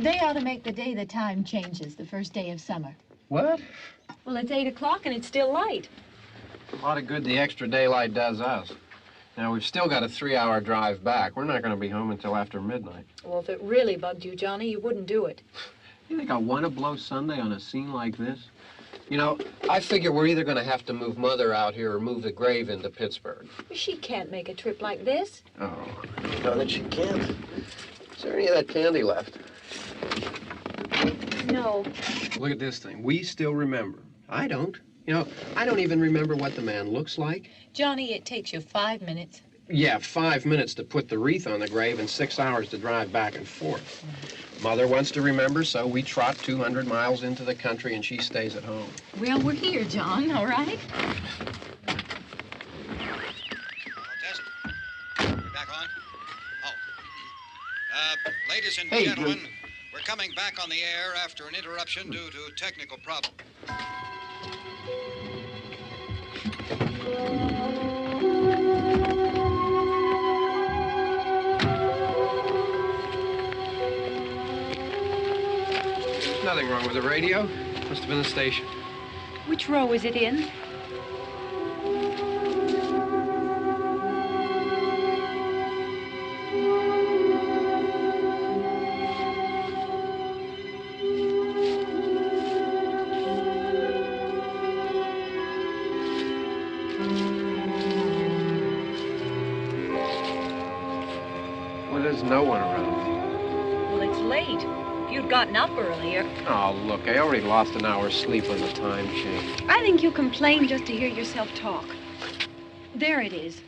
They ought to make the day the time changes, the first day of summer. What? Well, it's 8 o'clock and it's still light. A lot of good the extra daylight does us. Now, we've still got a 3-hour drive back. We're not going to be home until after midnight. Well, if it really bugged you, Johnny, you wouldn't do it. You think I want to blow Sunday on a scene like this? You know, I figure we're either going to have to move Mother out here or move the grave into Pittsburgh. She can't make a trip like this. Oh, you know that she can't. Is there any of that candy left? No. Look at this thing. We still remember. I don't. You know, I don't even remember what the man looks like. Johnny, it takes you 5 minutes. Yeah, 5 minutes to put the wreath on the grave and 6 hours to drive back and forth. Mother wants to remember, so we trot 200 miles into the country and she stays at home. Well, we're here, John, all right? Test. We're back on? Oh. Ladies and Hey, gentlemen, we're coming back on the air after an interruption due to technical problem. There's nothing wrong with the radio. Must have been the station. Which row is it in? Well, there's no one around. Well, it's late. If you'd gotten up earlier. Oh, look, I already lost an hour's sleep on the time change. I think you complain just to hear yourself talk. There it is.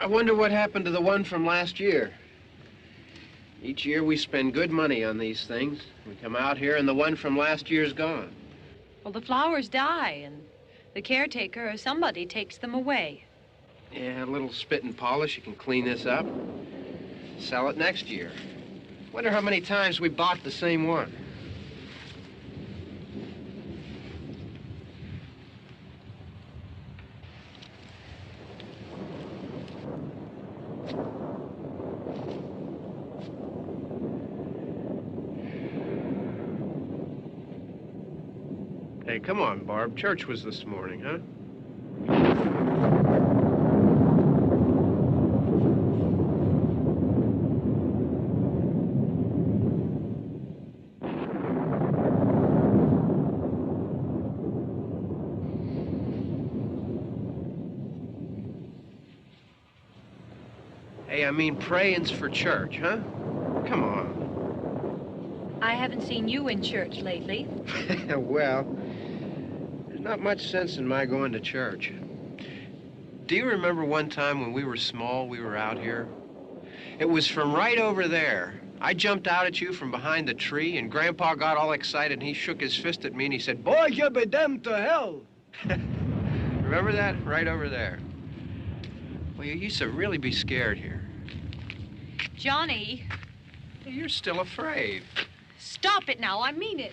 I wonder what happened to the one from last year. Each year we spend good money on these things. We come out here and the one from last year's gone. Well, the flowers die, and the caretaker or somebody takes them away. Yeah, a little spit and polish. You can clean this up. Sell it next year. Wonder how many times we bought the same one. Hey, come on, Barb. Church was this morning, huh? Hey, I mean praying's for church, huh? Come on. I haven't seen you in church lately. Well, there's not much sense in my going to church. Do you remember one time when we were small, we were out here? It was from right over there. I jumped out at you from behind the tree, and Grandpa got all excited, and he shook his fist at me, and he said, "Boy, you'll be damned to hell." Remember that? Right over there. Well, you used to really be scared here. Johnny, You're still afraid. stop it now. I mean it.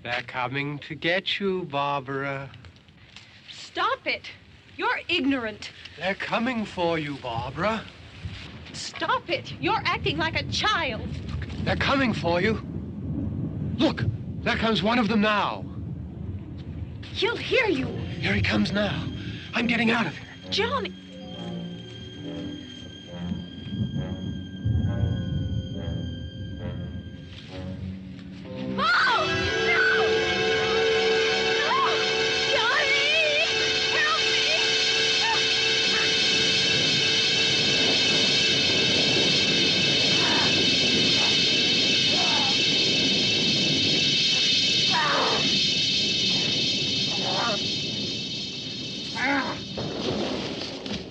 They're coming to get you, Barbara. Stop it. You're ignorant. They're coming for you, Barbara. Stop it. You're acting like a child. They're coming for you. Look, there comes one of them now. He'll hear you. Here he comes now. I'm getting out of here. Johnny. Oh! No! No! Johnny! Help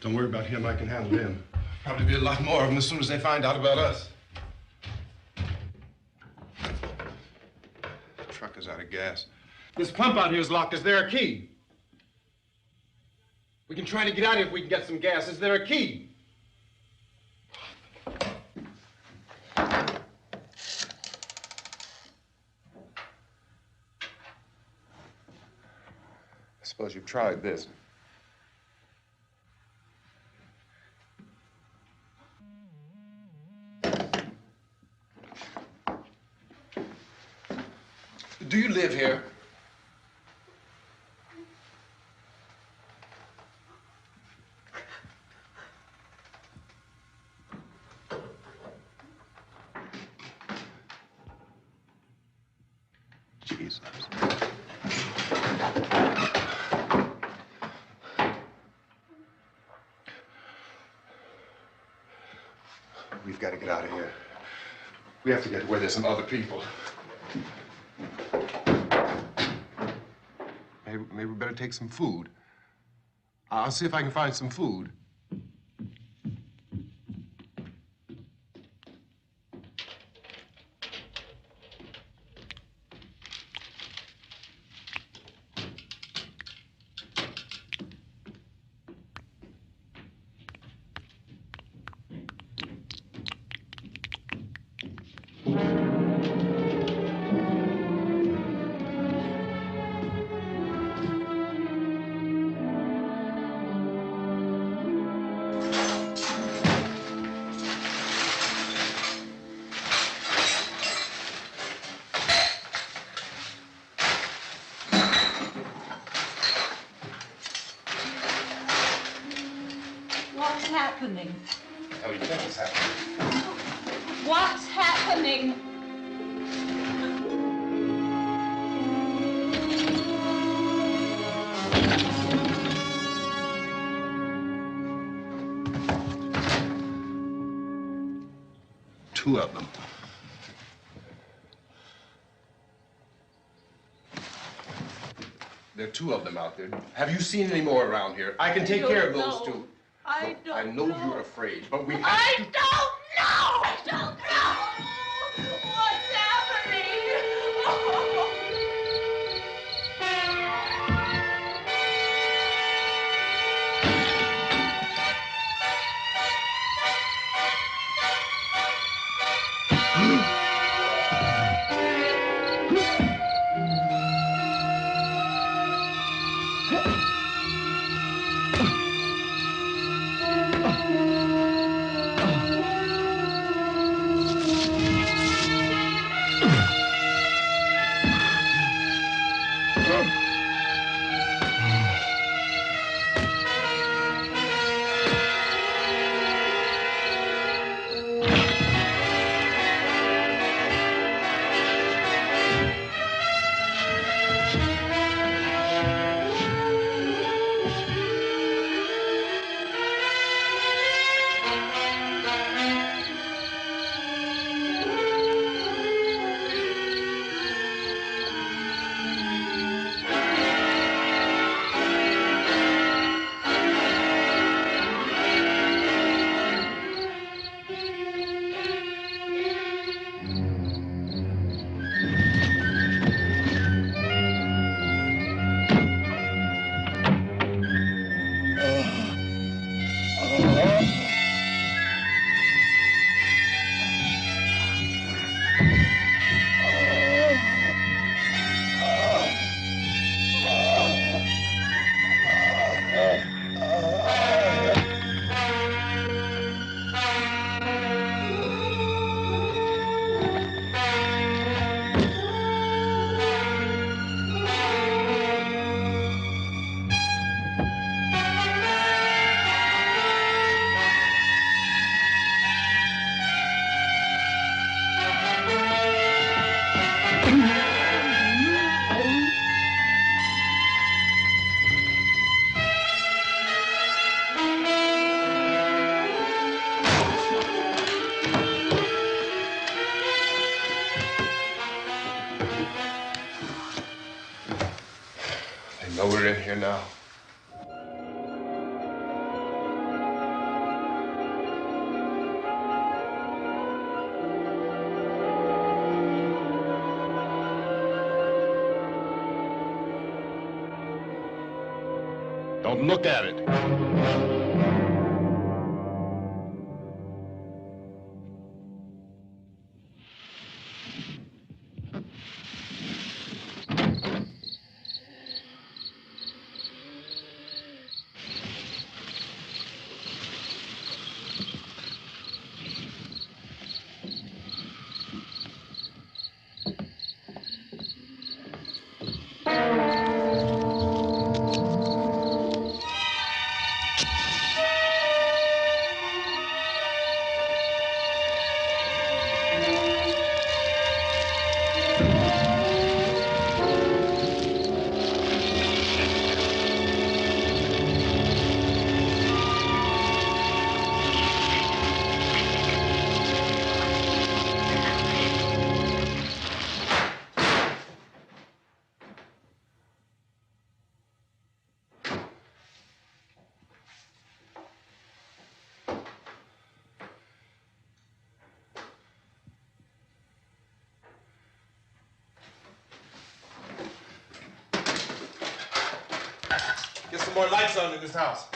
Don't worry about him. I can handle him. Probably be a lot more of them as soon as they find out about us. The truck is out of gas. This pump out here is locked. Is there a key? We can try to get out of here if we can get some gas. Is there a key? I suppose you've tried this. Do you live here? Jesus. We've got to get out of here. We have to get to where there's some other people. Maybe we better take some food. I'll see if I can find some food. What's happening? What do you think is happening? What's happening? Two of them. There are two of them out there. Have you seen any more around here? I can take care of those two. I Look, I know you're afraid, but we have I to... don't know! I don't know! What's happening? They know we're in here now. Don't look at it. Get some more lights on in this house.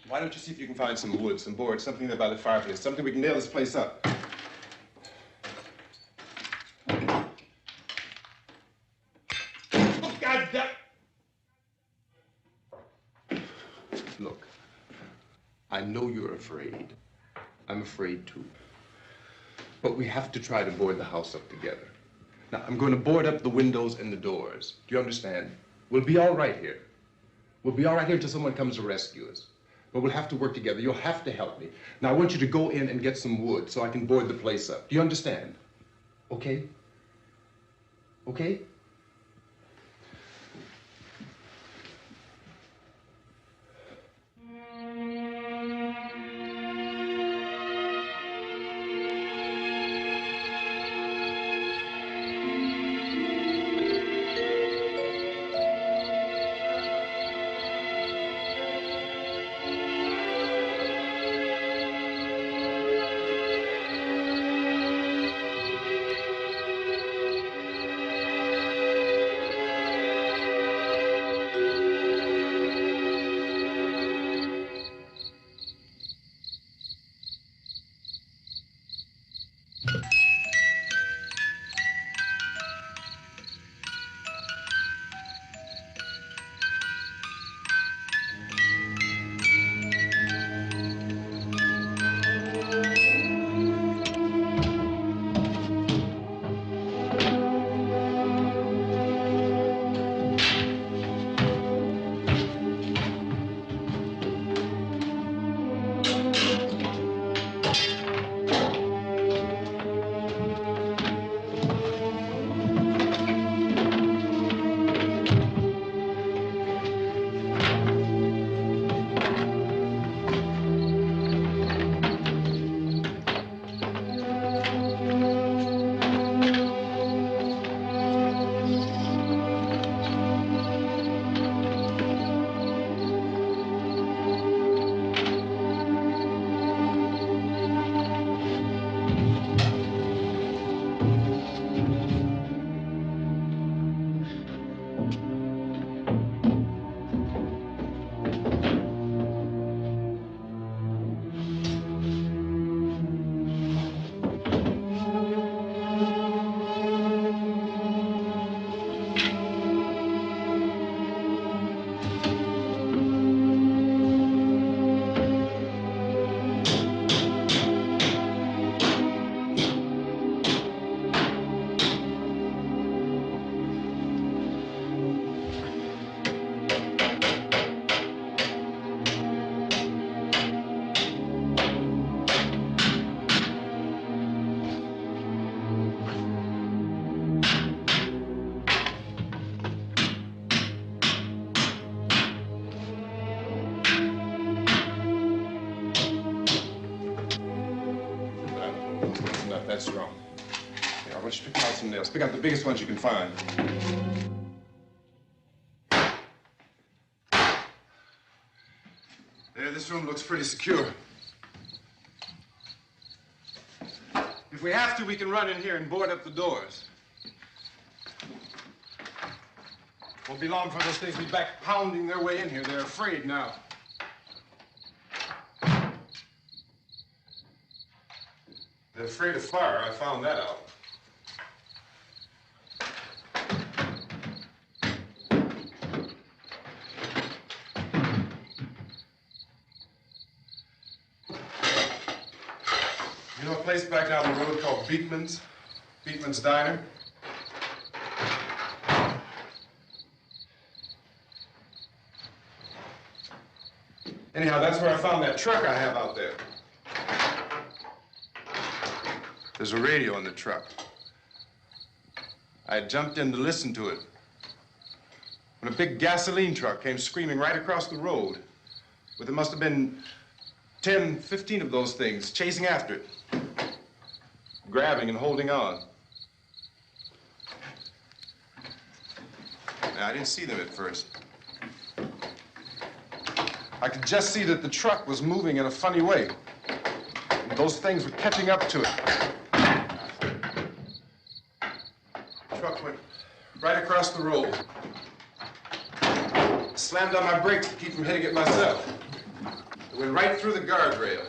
Why don't you see if you can find some wood, some boards, something there by the fireplace, something we can nail this place up. Oh, God damn! Look, I know you're afraid. I'm afraid too. But we have to try to board the house up together. Now, I'm going to board up the windows and the doors. Do you understand? We'll be all right here. We'll be all right here until someone comes to rescue us. But we'll have to work together. You'll have to help me. Now, I want you to go in and get some wood so I can board the place up. Do you understand? Okay? Okay? that's wrong. Here, I want you to pick out some nails. Pick out the biggest ones you can find. There, this room looks pretty secure. If we have to, we can run in here and board up the doors. Won't be long before those things be back pounding their way in here. They're afraid now. They're afraid of fire. I found that out. You know a place back down the road called Beekman's? Beekman's Diner? Anyhow, that's where I found that truck I have out there. There's a radio in the truck. I jumped in to listen to it when a big gasoline truck came screaming right across the road. But there must have been 10, 15 of those things chasing after it, grabbing and holding on. Now, I didn't see them at first. I could just see that the truck was moving in a funny way. And those things were catching up to it. The truck went right across the road. Slammed on my brakes to keep from hitting it myself. It went right through the guardrail.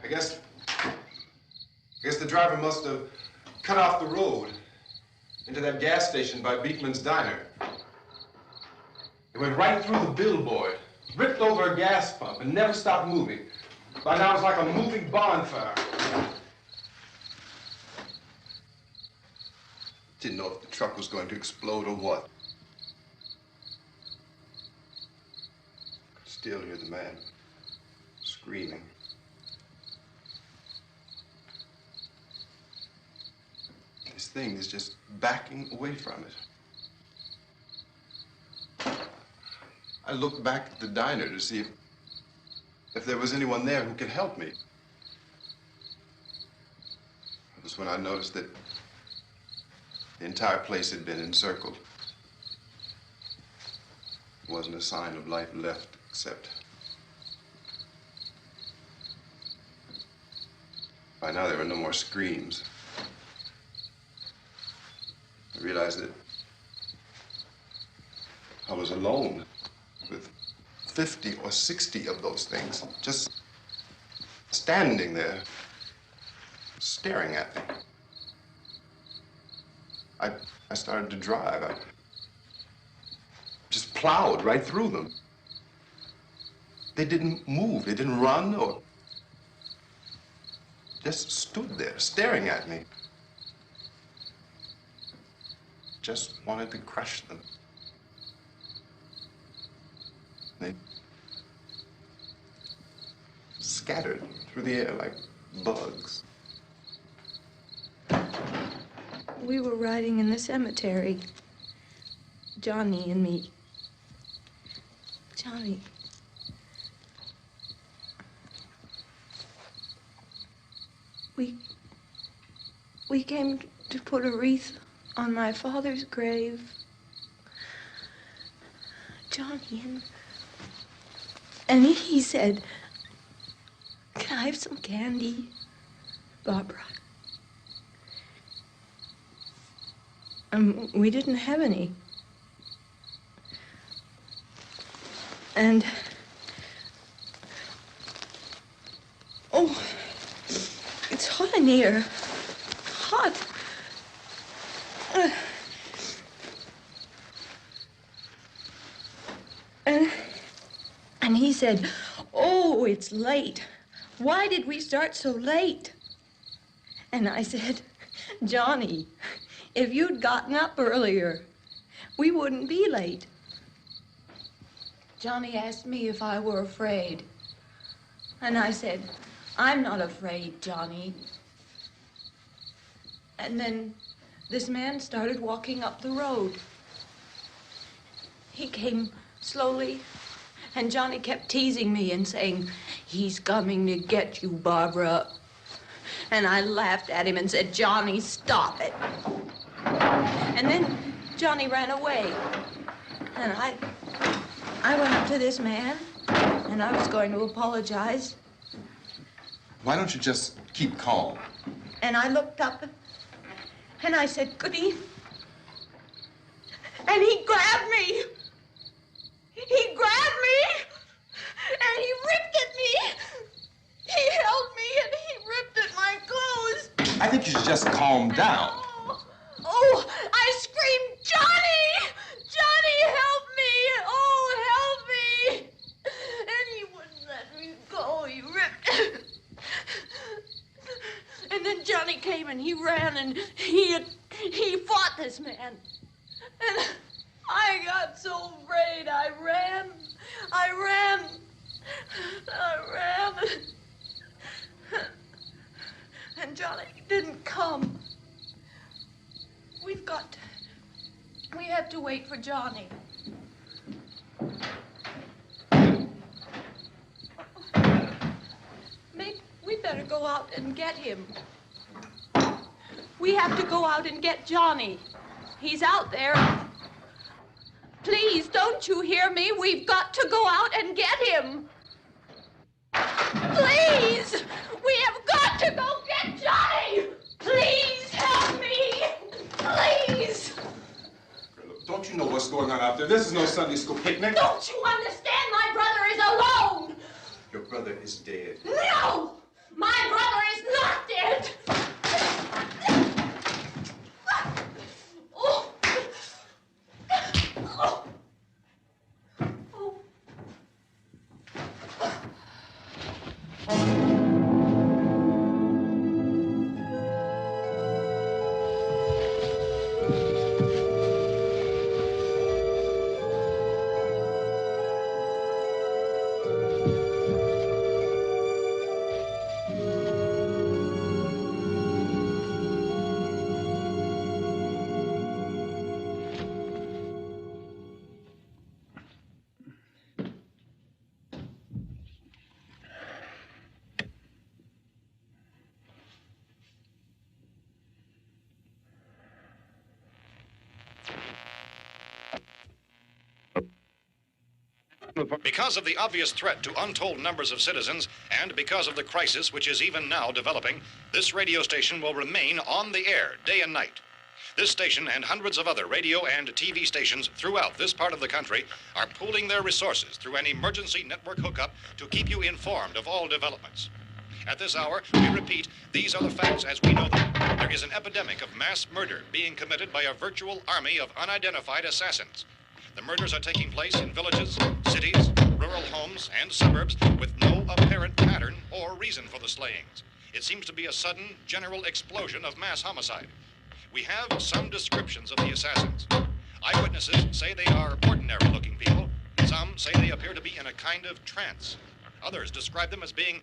I guess the driver must have cut off the road into that gas station by Beekman's Diner. It went right through the billboard, ripped over a gas pump, and never stopped moving. By now, it's like a moving bonfire. Didn't know if the truck was going to explode or what. Could still hear the man screaming. This thing is just backing away from it. I looked back at the diner to see if there was anyone there who could help me. It was when I noticed that the entire place had been encircled. There wasn't a sign of life left except... By now there were no more screams. I realized that I was alone with 50 or 60 of those things, just standing there, staring at me. I started to drive. I just plowed right through them. They didn't move. They didn't run or just stood there staring at me. Just wanted to crush them. They scattered through the air like bugs. We were riding in the cemetery, Johnny and me. Johnny. We came to put a wreath on my father's grave. Johnny, and he said, "Can I have some candy, Barbara?" We didn't have any. And, oh, it's hot in here. Hot. And he said, "Oh, it's late. Why did we start so late?" And I said, "Johnny, if you'd gotten up earlier, we wouldn't be late." Johnny asked me if I were afraid. And I said, "I'm not afraid, Johnny." And then this man started walking up the road. He came slowly And Johnny kept teasing me and saying, "He's coming to get you, Barbara." And I laughed at him and said, "Johnny, stop it." And then Johnny ran away. And I went up to this man, and I was going to apologize. Why don't you just keep calm? And I looked up, and I said, "Goody." And he grabbed me. He grabbed me, and he ripped at me. He held me, and he ripped at my clothes. I think you should just calm down. Oh, I screamed, "Johnny! Johnny, help me! Oh, help me!" And he wouldn't let me go. He ripped. And then Johnny came and he ran and he fought this man. And I got so afraid. I ran. And Johnny didn't come. We have to wait for Johnny. We better go out and get him. We have to go out and get Johnny. He's out there. Please, don't you hear me? We've got to go out and get him. Please! We have got to go get Johnny! Please help me! Please! Don't you know what's going on out there? This is no Sunday school picnic. Don't you understand? My brother is alone! Your brother is dead. No! My brother is not dead! Oh. Oh. Because of the obvious threat to untold numbers of citizens, and because of the crisis which is even now developing, this radio station will remain on the air day and night. This station and hundreds of other radio and TV stations throughout this part of the country are pooling their resources through an emergency network hookup to keep you informed of all developments. At this hour, we repeat, these are the facts as we know them. There is an epidemic of mass murder being committed by a virtual army of unidentified assassins. The murders are taking place in villages, cities, rural homes, and suburbs with no apparent pattern or reason for the slayings. It seems to be a sudden, general explosion of mass homicide. We have some descriptions of the assassins. Eyewitnesses say they are ordinary-looking people. Some say they appear to be in a kind of trance. Others describe them as being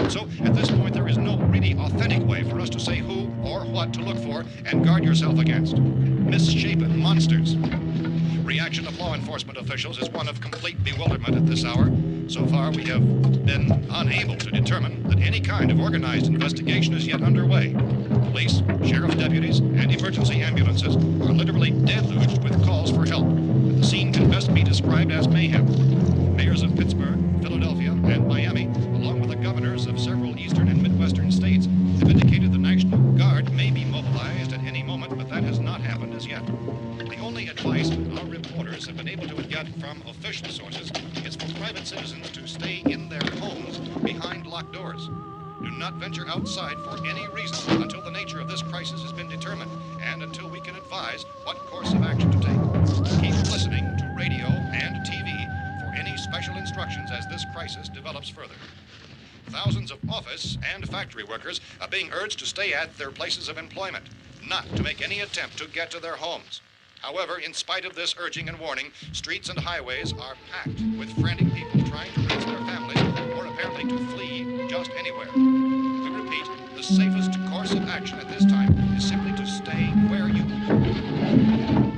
So, at this point, there is no really authentic way for us to say who or what to look for and guard yourself against. Misshapen monsters. Reaction of law enforcement officials is one of complete bewilderment at this hour. So far, we have been unable to determine that any kind of organized investigation is yet underway. Police, sheriff deputies, and emergency ambulances are literally deluged with calls for help. The scene can best be described as mayhem. Mayors of Pittsburgh, Philadelphia, and Miami, along with the governors of several eastern and midwestern states, have indicated the National Guard may be mobilized at any moment, but that has not happened as yet. The only advice our reporters have been able to get from official sources is for private citizens to stay in their homes behind locked doors. Do not venture outside for any reason until the nature of this crisis has been determined and until we can advise what course of action to take. Keep listening to radio and TV for any special instructions as this crisis develops further. Thousands of office and factory workers are being urged to stay at their places of employment, not to make any attempt to get to their homes. However, in spite of this urging and warning, streets and highways are packed with frantic people trying to reach their families or apparently to flee just anywhere. We repeat, the safest course of action at this time is simply to stay where you are.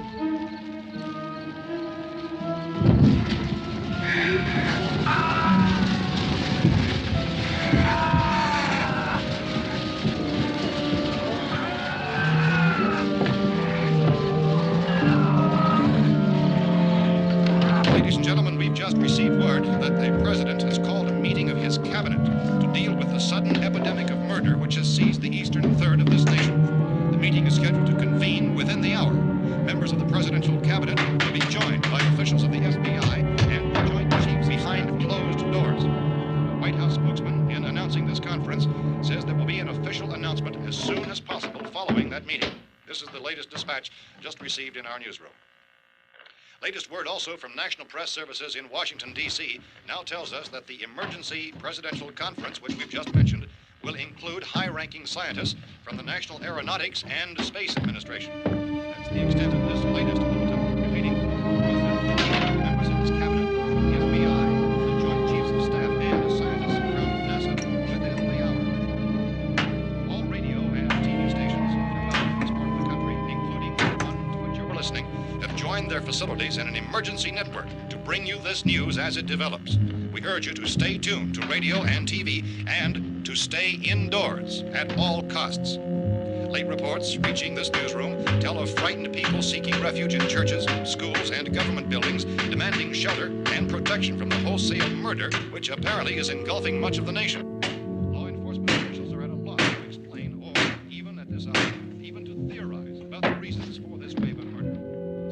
Ladies and gentlemen, we've just received word that the President has called a meeting of his cabinet to deal with the sudden epidemic of murder which has seized the eastern third of this nation. The meeting is scheduled to convene within the hour. Members of the presidential cabinet will be joined by officials of the FBI and the Joint Chiefs behind closed doors. The White House spokesman, in announcing this conference, says there will be an official announcement as soon as possible following that meeting. This is the latest dispatch just received in our newsroom. Latest word also from National Press Services in Washington, D.C. now tells us that the emergency presidential conference, which we've just mentioned, will include high-ranking scientists from the National Aeronautics and Space Administration. That's the extent of this latest bulletin. Meeting members of his cabinet, the FBI, the Joint Chiefs of Staff, and scientists from NASA within the hour. All radio and TV stations throughout this part of the country, including the one to which you're listening, have joined their facilities in an emergency network to bring you this news as it develops. We urge you to stay tuned to radio and TV and to stay indoors at all costs. Late reports reaching this newsroom tell of frightened people seeking refuge in churches, schools, and government buildings, demanding shelter and protection from the wholesale murder which apparently is engulfing much of the nation. Law enforcement officials are at a loss to explain or, even at this hour, even to theorize about the reasons for this wave of murder.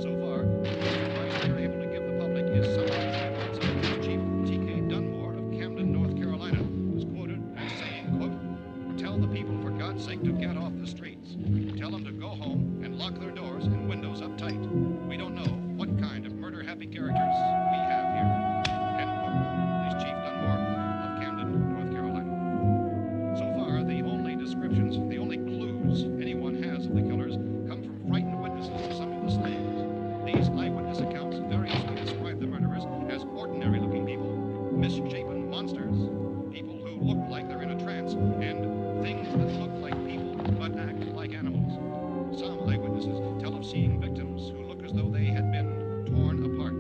So far, the advice they're able to give the public is some of the statements of Police Chief T.K. Dunmore of Camden, North Carolina, who's quoted as saying, quote, "Tell the people, for God's sake, to get off the streets. Tell them to go home and lock their doors and windows up tight. We don't know what kind of murder-happy characters we have here." End quote. Police Chief Dunmore of Camden, North Carolina. So far, the only descriptions, the only clues anyone has of the killers come from frightened witnesses to some of the slayings. These eyewitness accounts variously describe the murderers as ordinary-looking people, misshapen monsters, people who look like they're in a trance, and things that look like people but act like animals. Some eyewitnesses tell of seeing victims who look as though they had been torn apart.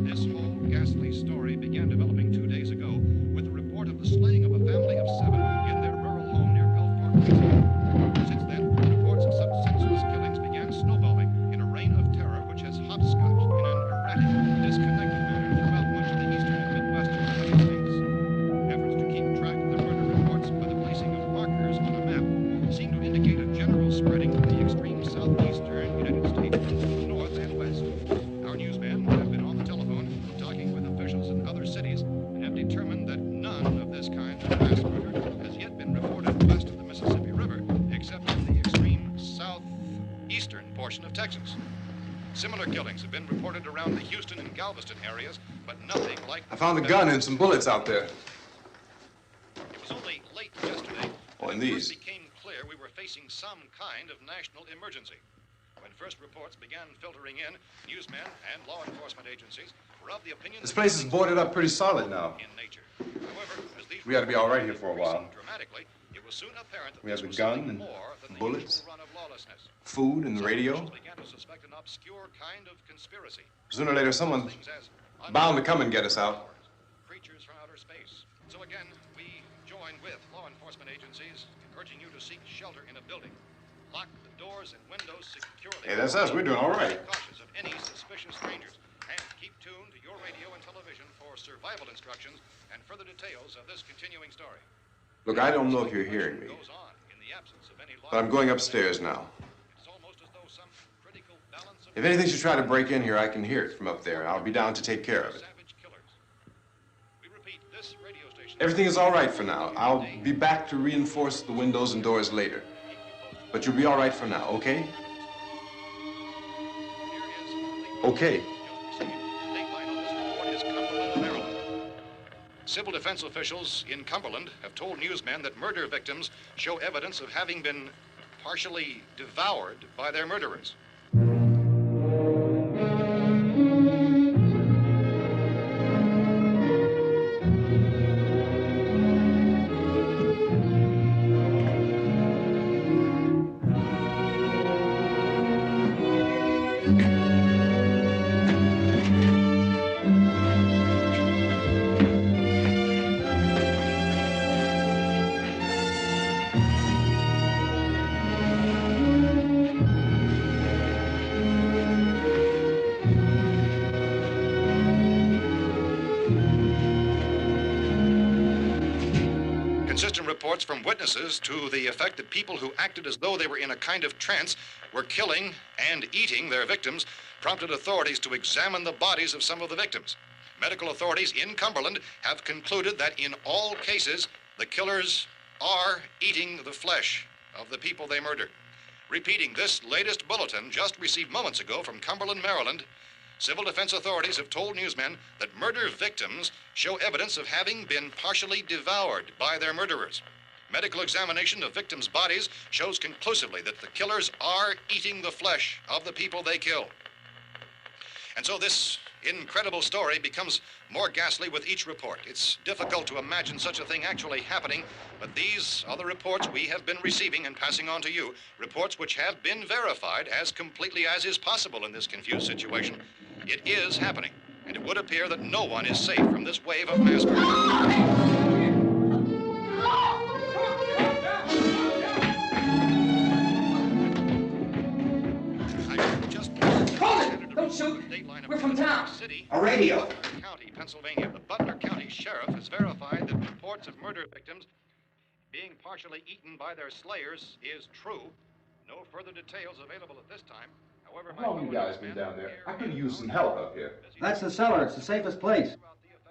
This whole ghastly story began developing 2 days ago with the report of the slaying of a family of 7 in their rural home near Gulfport, Louisiana. Since then, reports of such senseless killings began snowballing in a reign of terror which has hopscotched in an erratic, disconnected manner throughout much of the eastern and midwestern United States. Efforts to keep track of the murder reports by the placing of markers on a map seem to indicate a general spreading of the extreme southeastern United States to the north and west. Our newsmen have been on the telephone talking with officials in other cities and have determined that none of this kind of mass murder has yet been reported west of the Mississippi River, except in the extreme southeastern portion of Texas. Similar killings have been reported around the Houston and Galveston areas, but nothing like... I found a gun and some bullets out there. It was only late yesterday Oh, and that it these. first became clear we were facing some kind of national emergency. When first reports began filtering in, newsmen and law enforcement agencies were of the opinion This that place is killings boarded were up pretty solid now. in nature. However, as these We ought to be all right here for a while. increasing dramatically, it was soon apparent that We have this the was gun something and more than the bullets, usual run of lawlessness. food and the Some radio. officials began to suspect an obscure kind of conspiracy. Sooner or later, someone's Things as bound to come and get us out. creatures from outer space. So again, we join with law enforcement agencies in urging you to seek shelter in a building. Lock the doors and windows securely. Hey, that's us. We're doing all right. Be cautious of any suspicious strangers. And keep tuned to your radio and television for survival instructions and further details of this continuing story. Look, I don't know if you're hearing me, Goes on in the absence of any law. but I'm going upstairs now. It's almost as though some critical balance of If anything should try to break in here, I can hear it from up there. I'll be down to take care of it. savage killers. We repeat, this radio station. Everything is all right for now. I'll be back to reinforce the windows and doors later. But you'll be all right for now, okay? Okay. Civil defense officials in Cumberland have told newsmen that murder victims show evidence of having been partially devoured by their murderers. Consistent reports from witnesses to the effect that people who acted as though they were in a kind of trance were killing and eating their victims prompted authorities to examine the bodies of some of the victims. Medical authorities in Cumberland have concluded that in all cases, the killers are eating the flesh of the people they murdered. Repeating this latest bulletin just received moments ago from Cumberland, Maryland, civil defense authorities have told newsmen that murder victims show evidence of having been partially devoured by their murderers. Medical examination of victims' bodies shows conclusively that the killers are eating the flesh of the people they kill. And so this incredible story becomes more ghastly with each report. It's difficult to imagine such a thing actually happening, but these are the reports we have been receiving and passing on to you, reports which have been verified as completely as is possible in this confused situation. It is happening, and it would appear that no one is safe from this wave of mass murder. Don't shoot. We're from town. A radio. County, Pennsylvania. The Butler County Sheriff has verified that reports of murder victims being partially eaten by their slayers is true. No further details available at this time. However, how long you guys been down there? I could use some help up here. That's the cellar. It's the safest place.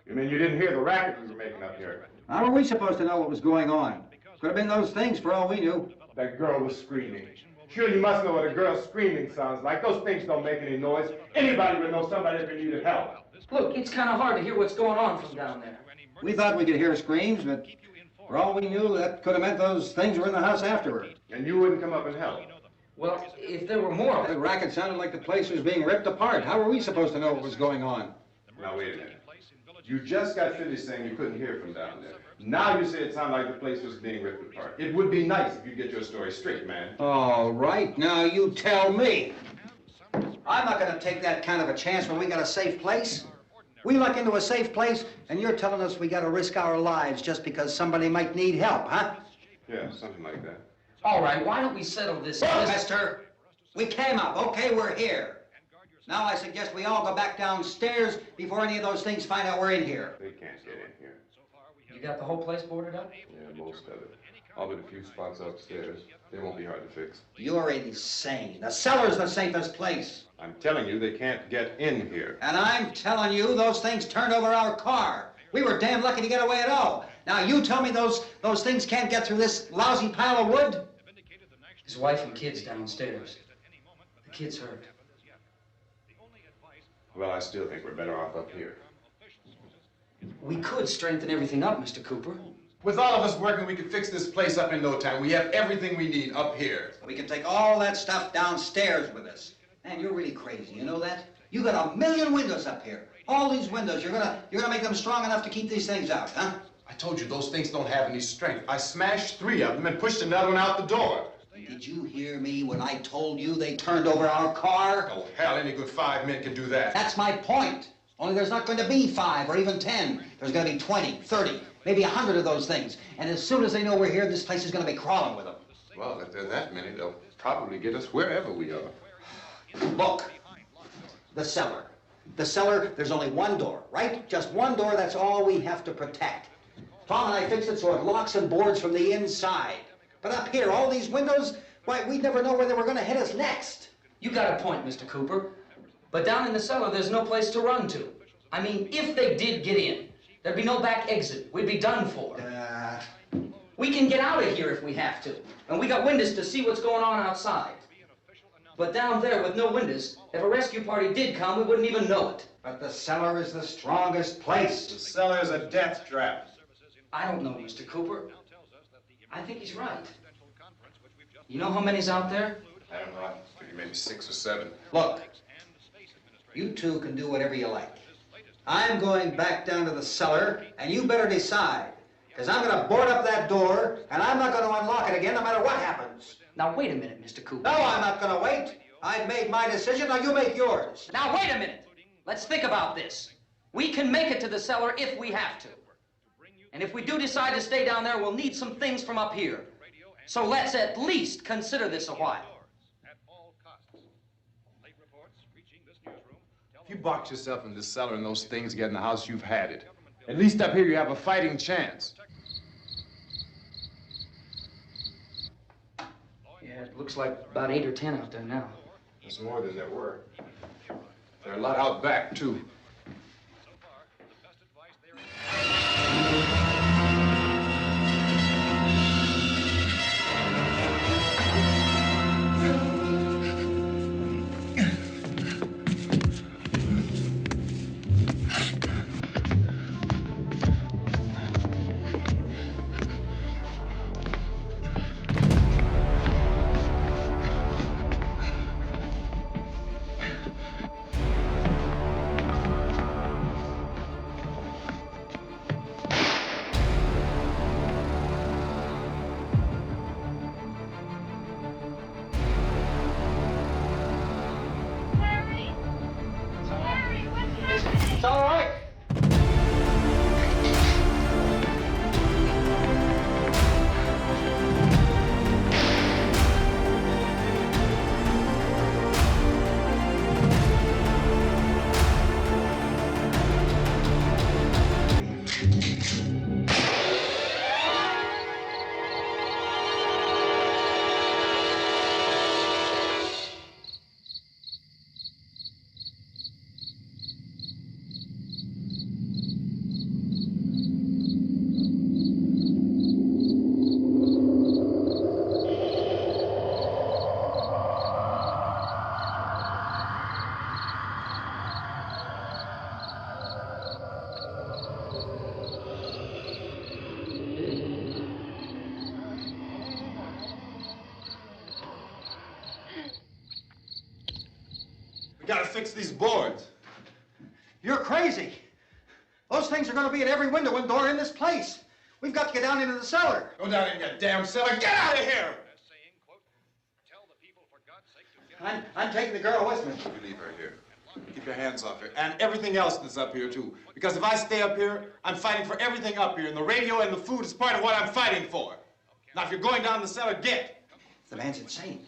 You mean you didn't hear the racket we were making up here? How were we supposed to know what was going on? Could have been those things for all we knew. That girl was screaming. Sure, you must know what a girl screaming sounds like. Those things don't make any noise. Anybody would know somebody if needed help. Look, it's kind of hard to hear what's going on from down there. We thought we could hear screams, but for all we knew, that could have meant those things were in the house afterward. And you wouldn't come up and help? Well, if there were more... The racket sounded like the place was being ripped apart. How were we supposed to know what was going on? Now, wait a minute. You just got finished saying you couldn't hear from down there. Now you say it sounded like the place was being ripped apart. It would be nice if you get your story straight, man. All right, now you tell me. I'm not going to take that kind of a chance when we got a safe place. We luck into a safe place, and you're telling us we got to risk our lives just because somebody might need help, huh? Yeah, something like that. All right, why don't we settle this? Look, mister, we came up. Okay, we're here. Now I suggest we all go back downstairs before any of those things find out we're in here. They can't get in here. You got the whole place boarded up? Yeah, most of it. All but a few spots upstairs. They won't be hard to fix. You're insane. The cellar's the safest place. I'm telling you, they can't get in here. And I'm telling you, those things turned over our car. We were damn lucky to get away at all. Now you tell me those things can't get through this lousy pile of wood? His wife and kids downstairs. The kid's hurt. Well, I still think we're better off up here. We could strengthen everything up, Mr. Cooper. With all of us working, we could fix this place up in no time. We have everything we need up here. We can take all that stuff downstairs with us. Man, you're really crazy, you know that? You got 1,000,000 windows up here. All these windows, you're gonna make them strong enough to keep these things out, huh? I told you, those things don't have any strength. I smashed 3 of them and pushed another one out the door. Did you hear me when I told you they turned over our car? Oh, hell, any good 5 men can do that. That's my point. Only there's not going to be 5 or even 10. There's going to be 20, 30, maybe 100 of those things. And as soon as they know we're here, this place is going to be crawling with them. Well, if there are that many, they'll probably get us wherever we are. Look, the cellar. The cellar, there's only one door, right? Just one door, that's all we have to protect. Tom and I fixed it so it locks and boards from the inside. But up here, all these windows, why, we'd never know where they were going to hit us next. You got a point, Mr. Cooper. But down in the cellar, there's no place to run to. I mean, if they did get in, there'd be no back exit. We'd be done for. We can get out of here if we have to. And we got windows to see what's going on outside. But down there with no windows, if a rescue party did come, we wouldn't even know it. But the cellar is the strongest place. The cellar is a death trap. I don't know, Mr. Cooper. I think he's right. You know how many's out there? I don't know. I think maybe 6 or 7. Look, you two can do whatever you like. I'm going back down to the cellar, and you better decide. Because I'm going to board up that door, and I'm not going to unlock it again no matter what happens. Now, wait a minute, Mr. Cooper. No, I'm not going to wait. I've made my decision, now you make yours. Now, wait a minute. Let's think about this. We can make it to the cellar if we have to. And if we do decide to stay down there, we'll need some things from up here. So let's at least consider this a while. If you box yourself in this cellar and those things get in the house, you've had it. At least up here you have a fighting chance. Yeah, it looks like about 8 or 10 out there now. There's more than there were. There are a lot out back, too. It's all right. Gotta fix these boards. You're crazy. Those things are going to be at every window and door in this place. We've got to get down into the cellar. Go down in your damn cellar. Get out of here! I'm taking the girl with me. You leave her here. Keep your hands off her. And everything else that's up here, too. Because if I stay up here, I'm fighting for everything up here. And the radio and the food is part of what I'm fighting for. Now, if you're going down the cellar, get. The man's insane.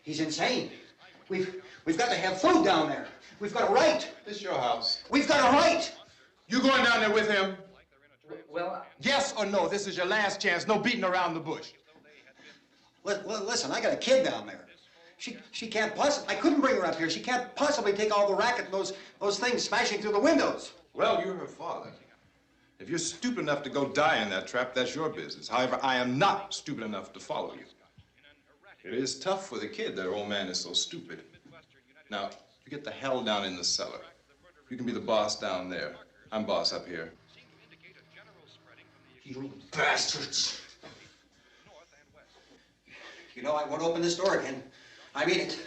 He's insane. We've got to have food down there. We've got a right. This is your house. We've got a right. You going down there with him? Well, Yes or no? This is your last chance. No beating around the bush. Listen, I got a kid down there. She can't possibly, I couldn't bring her up here. She can't possibly take all the racket and those things smashing through the windows. Well, you're her father. If you're stupid enough to go die in that trap, that's your business. However, I am not stupid enough to follow you. It is tough for the kid that old man is so stupid. Now, you get the hell down in the cellar. You can be the boss down there. I'm boss up here. You bastards. You know, I won't open this door again. I mean it.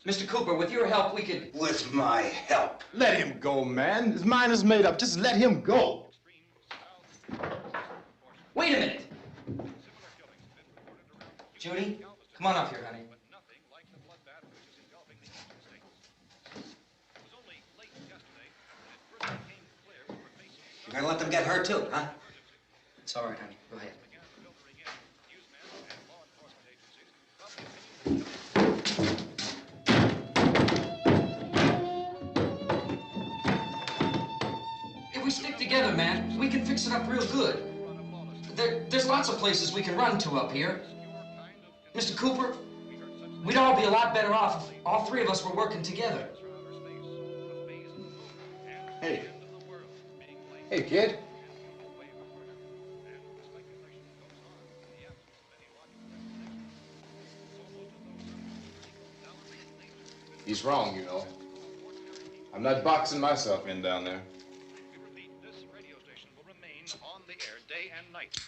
Mr. Cooper, with your help, we could... With my help. Let him go, man. His mind is made up. Just let him go. Wait a minute. Judy, come on up here, honey. You're gonna let them get hurt too, huh? It's all right, honey. Go ahead. If we stick together, man, we can fix it up real good. There's lots of places we can run to up here. Mr. Cooper, we'd all be a lot better off if all three of us were working together. Hey. Hey, kid. He's wrong, you know. I'm not boxing myself in down there. This radio station will remain on the air day and night.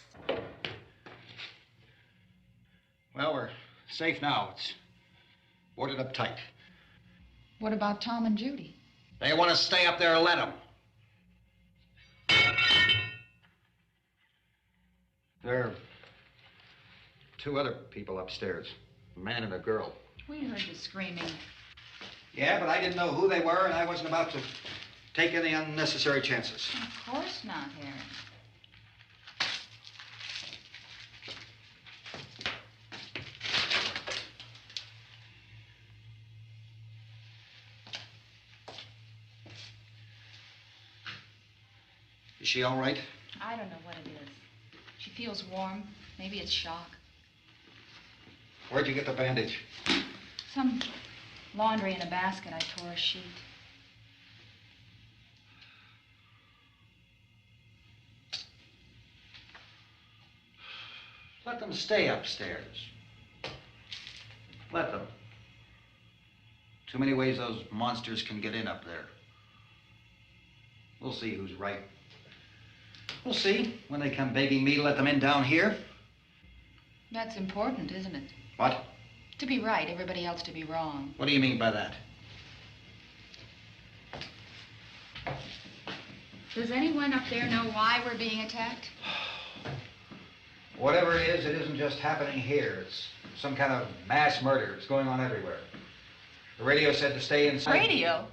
Well, we're safe now. It's boarded up tight. What about Tom and Judy? They want to stay up there, let them. There are two other people upstairs, a man and a girl. We heard the screaming. Yeah, but I didn't know who they were, and I wasn't about to take any unnecessary chances. Of course not, Harry. Is she all right? I don't know what it is. She feels warm. Maybe it's shock. Where'd you get the bandage? Some laundry in a basket. I tore a sheet. Let them stay upstairs. Let them. Too many ways those monsters can get in up there. We'll see who's right. We'll see when they come begging me to let them in down here. That's important, isn't it? What? To be right, everybody else to be wrong. What do you mean by that? Does anyone up there know why we're being attacked? Whatever it isn't just happening here. It's some kind of mass murder. It's going on everywhere. The radio said to stay inside. Radio?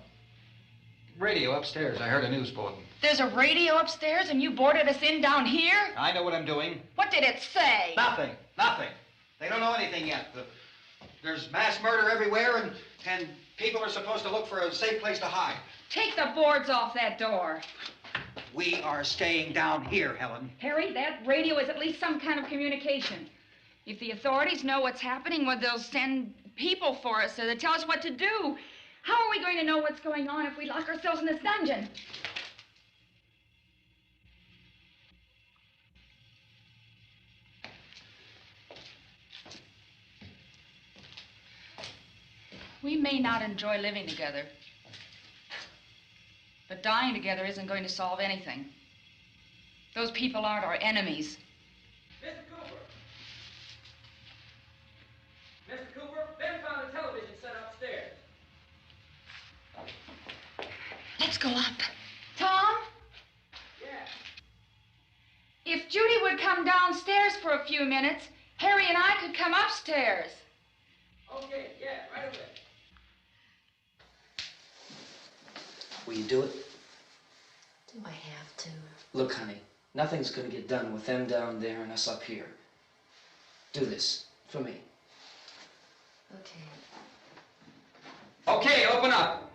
Radio upstairs. I heard a news bulletin. There's a radio upstairs and you boarded us in down here? I know what I'm doing. What did it say? Nothing. Nothing. They don't know anything yet. There's mass murder everywhere, and people are supposed to look for a safe place to hide. Take the boards off that door. We are staying down here, Helen. Harry, that radio is at least some kind of communication. If the authorities know what's happening, well, they'll send people for us so they tell us what to do. How are we going to know what's going on if we lock ourselves in this dungeon? We may not enjoy living together, but dying together isn't going to solve anything. Those people aren't our enemies. Mr. Cooper! Mr. Cooper, Ben found a television set upstairs. Let's go up. Tom? Yeah. If Judy would come downstairs for a few minutes, Harry and I could come upstairs. Okay, yeah, right away. Will you do it? Do I have to? Look, honey, nothing's gonna get done with them down there and us up here. Do this for me. Okay. Okay, open up.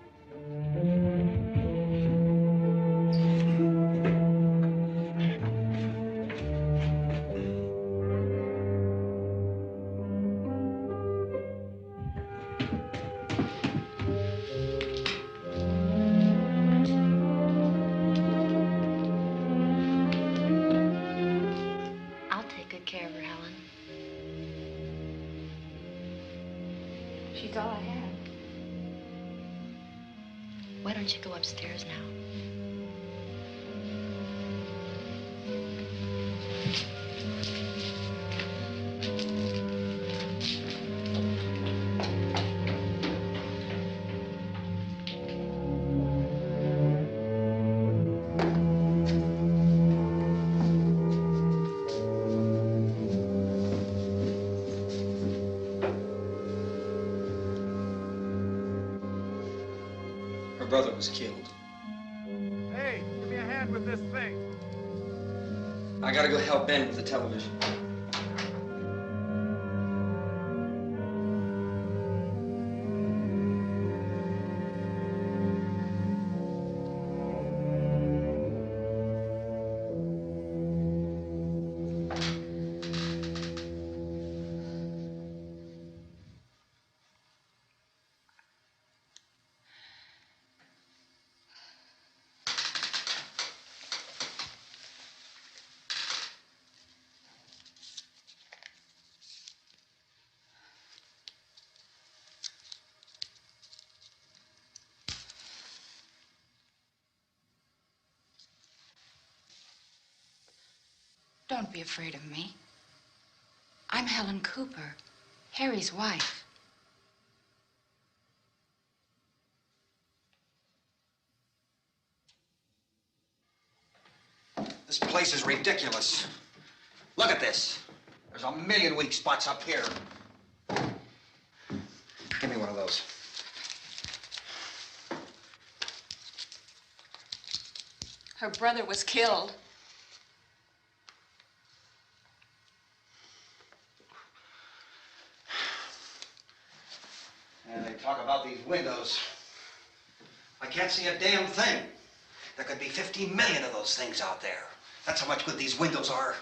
She's all I have. Why don't you go upstairs now? Brother was killed. Hey, give me a hand with this thing. I gotta go help Ben with the television. Don't be afraid of me. I'm Helen Cooper, Harry's wife. This place is ridiculous. Look at this. There's a million weak spots up here. windows. Her brother was killed. And they talk about these windows. I can't see a damn thing. There could be 15 million of those things out there. That's how much good these windows are.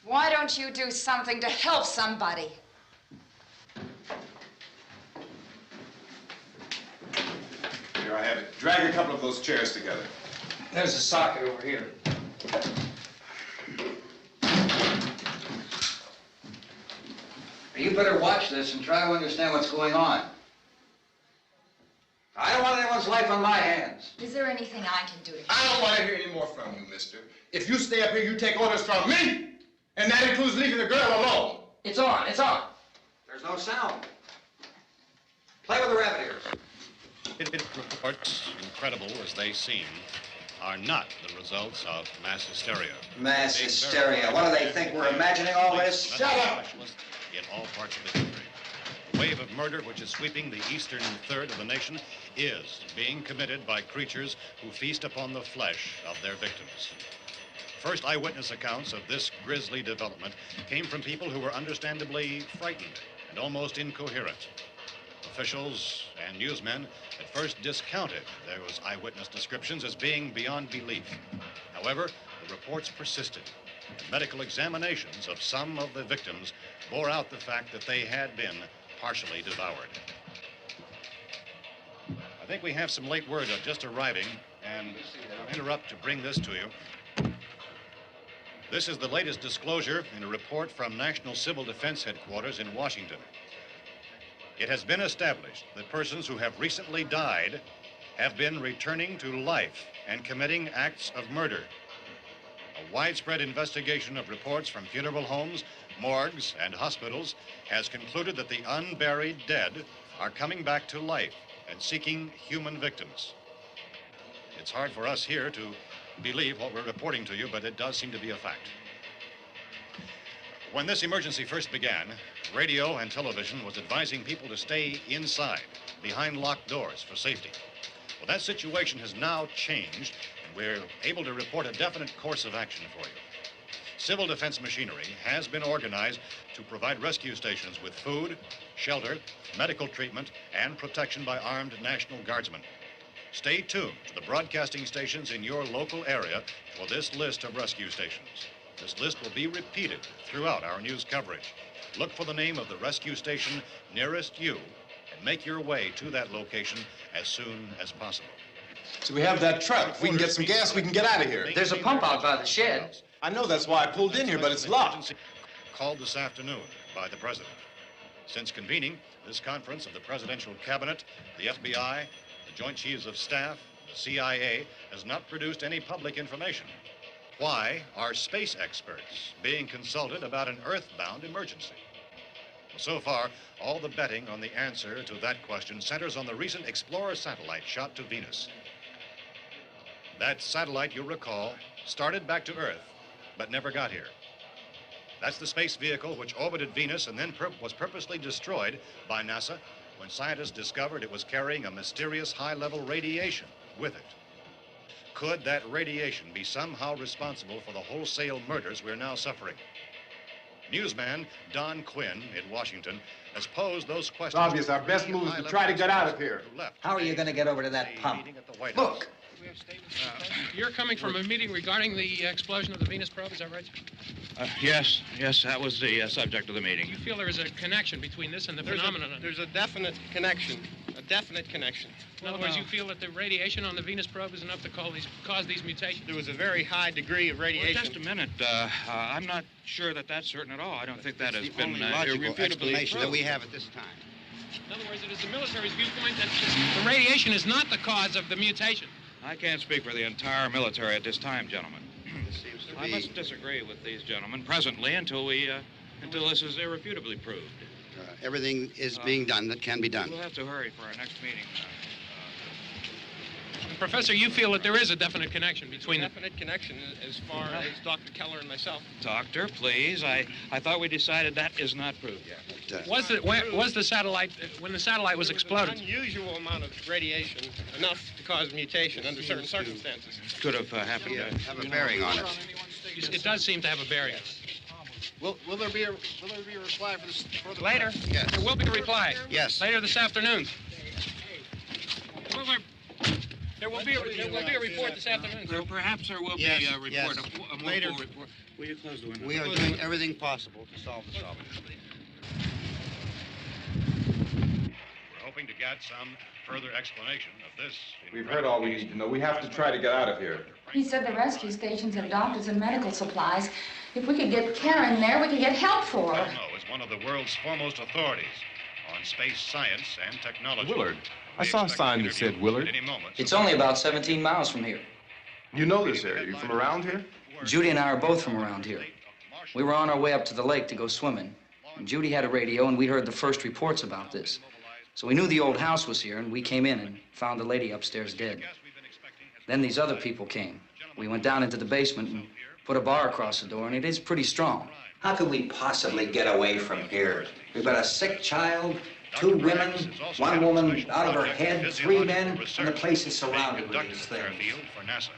Why don't you do something to help somebody? Here I have it. Drag a couple of those chairs together. There's a socket over here. You better watch this and try to understand what's going on. I don't want anyone's life on my hands. Is there anything I can do to help? I don't want to hear any more from you, mister. If you stay up here, you take orders from me. And that includes leaving the girl alone. It's on, it's on. There's no sound. Play with the rabbit ears. Reports, incredible as they seem, are not the results of mass hysteria. Mass hysteria. What do they think? We're imagining all this? Shut up! In all parts of the country. The wave of murder which is sweeping the eastern third of the nation is being committed by creatures who feast upon the flesh of their victims. First eyewitness accounts of this grisly development came from people who were understandably frightened and almost incoherent. Officials and newsmen at first discounted those eyewitness descriptions as being beyond belief. However, the reports persisted. And medical examinations of some of the victims bore out the fact that they had been partially devoured. I think we have some late word just arriving, and I'll interrupt to bring this to you. This is the latest disclosure in a report from National Civil Defense Headquarters in Washington. It has been established that persons who have recently died have been returning to life and committing acts of murder. A widespread investigation of reports from funeral homes, morgues, and hospitals has concluded that the unburied dead are coming back to life and seeking human victims. It's hard for us here to believe what we're reporting to you, but it does seem to be a fact. When this emergency first began, radio and television was advising people to stay inside, behind locked doors for safety. Well, that situation has now changed, and we're able to report a definite course of action for you. Civil defense machinery has been organized to provide rescue stations with food, shelter, medical treatment, and protection by armed National Guardsmen. Stay tuned to the broadcasting stations in your local area for this list of rescue stations. This list will be repeated throughout our news coverage. Look for the name of the rescue station nearest you and make your way to that location as soon as possible. So we have that truck. If we can get some gas, we can get out of here. There's a pump out by the shed. I know, that's why I pulled in here, but it's locked. Called this afternoon by the president. Since convening this conference of the presidential cabinet, the FBI, the Joint Chiefs of Staff, the CIA has not produced any public information. Why are space experts being consulted about an earthbound emergency? Well, so far, all the betting on the answer to that question centers on the recent Explorer satellite shot to Venus. That satellite, you'll recall, started back to Earth, but never got here. That's the space vehicle which orbited Venus and then was purposely destroyed by NASA when scientists discovered it was carrying a mysterious high-level radiation with it. Could that radiation be somehow responsible for the wholesale murders we're now suffering? Newsman Don Quinn in Washington has posed those questions. It's obvious our best move is to try to get out of here. How are you going to get over to that pump? Look! You're coming from a meeting regarding the explosion of the Venus probe, is that right? Yes, that was the subject of the meeting. You feel there is a connection between this and the phenomenon? There's a definite connection. In other words, you feel that the radiation on the Venus probe is enough to cause these mutations? There was a very high degree of radiation. Well, just a minute. I'm not sure that that's certain at all. I don't think that has been logical explanation that we have at this time. In other words, it is the military's viewpoint that the radiation is not the cause of the mutation. I can't speak for the entire military at this time, gentlemen. This seems to I be... must disagree with these gentlemen presently until this is irrefutably proved. everything is being done that can be done. We'll have to hurry for our next meeting. Professor, you feel that there is a definite connection between the... Definite connection as far as Dr. Keller and myself. Doctor, please. I thought we decided that is not proved yet. Was the satellite, when the satellite was exploded? An unusual amount of radiation, enough to cause mutation under certain circumstances. Could have happened. Have a bearing on it. It does seem to have a bearing. Will there be a reply for the Later? Yes. There will be a reply. Yes. Later this afternoon. There will be a report this afternoon. Perhaps there will be a report. Yes. A Later. report. Will you close the window? We are doing everything possible to solve the problem. We're hoping to get some further explanation of this. We've heard all we need to know. We have to try to get out of here. He said the rescue stations have doctors and medical supplies. If we could get Kara in there, we could get help for her. Belno is one of the world's foremost authorities on space science and technology. Willard. I saw a sign that said Willard. It's only about 17 miles from here. You know this area. You from around here? Judy and I are both from around here. We were on our way up to the lake to go swimming. And Judy had a radio, and we heard the first reports about this. So we knew the old house was here, and we came in and found the lady upstairs dead. Then these other people came. We went down into the basement and put a bar across the door, and it is pretty strong. How could we possibly get away from here? We've got a sick child, 2 women, 1 woman out of her head, 3 men, and the place is surrounded with these things. For NASA.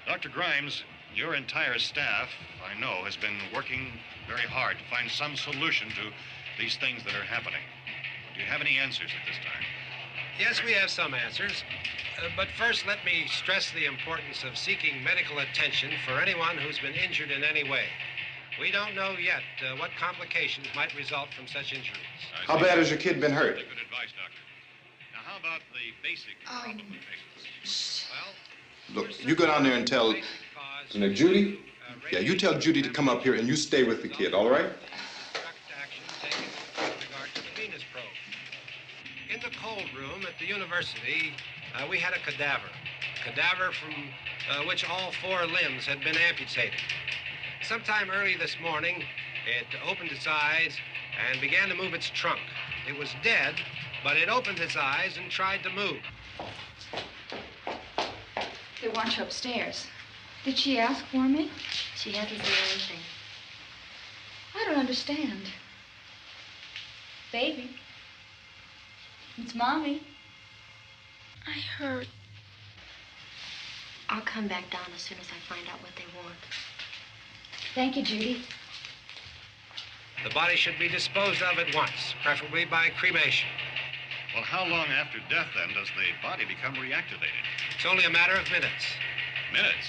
Dr. Grimes, your entire staff, I know, has been working very hard to find some solution to these things that are happening. Do you have any answers at this time? Yes, we have some answers. But first, let me stress the importance of seeking medical attention for anyone who's been injured in any way. We don't know yet what complications might result from such injuries. How bad has your kid been hurt? Good advice, Doctor. Now, how about the basic problem of patients? Well, Look, you go down there and tell... Judy? Yeah, you tell Judy to come up here and you stay with the kid, all right? In the cold room at the university, we had a cadaver from which all 4 limbs had been amputated. Sometime early this morning, it opened its eyes and began to move its trunk. It was dead, but it opened its eyes and tried to move. They want you upstairs. Did she ask for me? She hasn't said anything. I don't understand. Baby. It's Mommy. I heard. I'll come back down as soon as I find out what they want. Thank you, Judy. The body should be disposed of at once, preferably by cremation. well, how long after death, then, does the body become reactivated? It's only a matter of minutes. Minutes?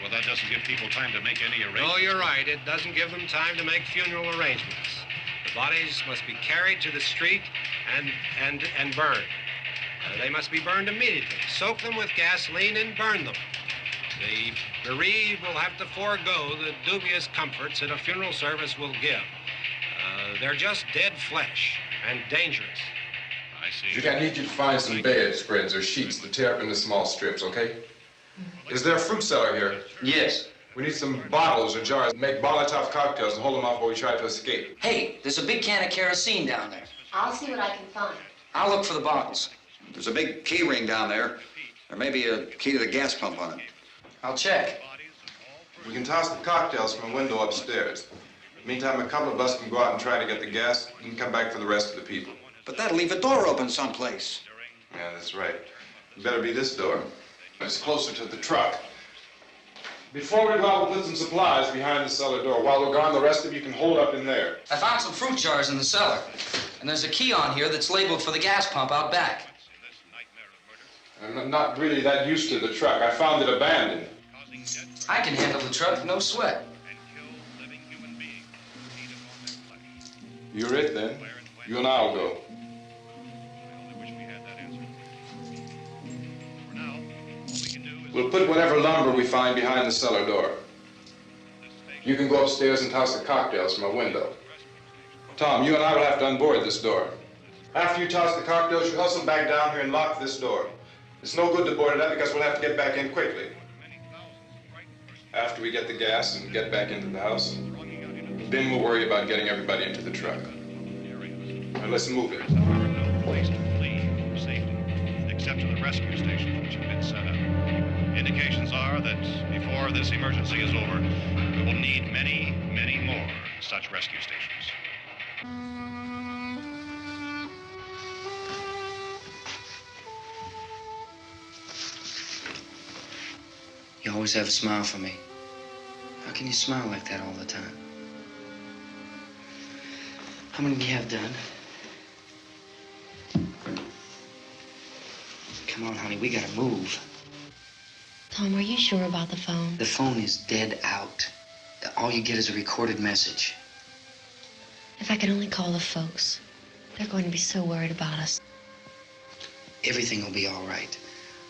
Well, that doesn't give people time to make any arrangements. Oh, you're right. It doesn't give them time to make funeral arrangements. The bodies must be carried to the street and burned. They must be burned immediately. Soak them with gasoline and burn them. The bereaved will have to forego the dubious comforts that a funeral service will give. They're just dead flesh and dangerous. I see. Judy, I need you to find some bedspreads or sheets to tear up into small strips, okay? Is there a fruit cellar here? Yes. We need some bottles or jars. Make Molotov cocktails and hold them off while we try to escape. Hey, there's a big can of kerosene down there. I'll see what I can find. I'll look for the bottles. There's a big key ring down there. There may be a key to the gas pump on it. I'll check. We can toss the cocktails from a window upstairs. Meantime, a couple of us can go out and try to get the gas and come back for the rest of the people. But that'll leave a door open someplace. Yeah, that's right. It better be this door. It's closer to the truck. Before we go out, we'll put some supplies behind the cellar door. While we're gone, the rest of you can hold up in there. I found some fruit jars in the cellar. And there's a key on here that's labeled for the gas pump out back. I'm not really that used to the truck. I found it abandoned. I can handle the truck, no sweat. You're it, then. You and I'll go. We'll put whatever lumber we find behind the cellar door. You can go upstairs and toss the cocktails from a window. Tom, you and I will have to unboard this door. After you toss the cocktails, you hustle back down here and lock this door. It's no good to board it up because we'll have to get back in quickly. After we get the gas and get back into the house, then we'll worry about getting everybody into the truck. Now let's move it. No place to flee for safety, except to the rescue stations which have been set up. Indications are that before this emergency is over, we will need many, many more such rescue stations. You always have a smile for me. How can you smile like that all the time? How many do you have done? Come on, honey, we gotta move. Tom, are you sure about the phone? The phone is dead out. All you get is a recorded message. If I could only call the folks. They're going to be so worried about us. Everything will be all right.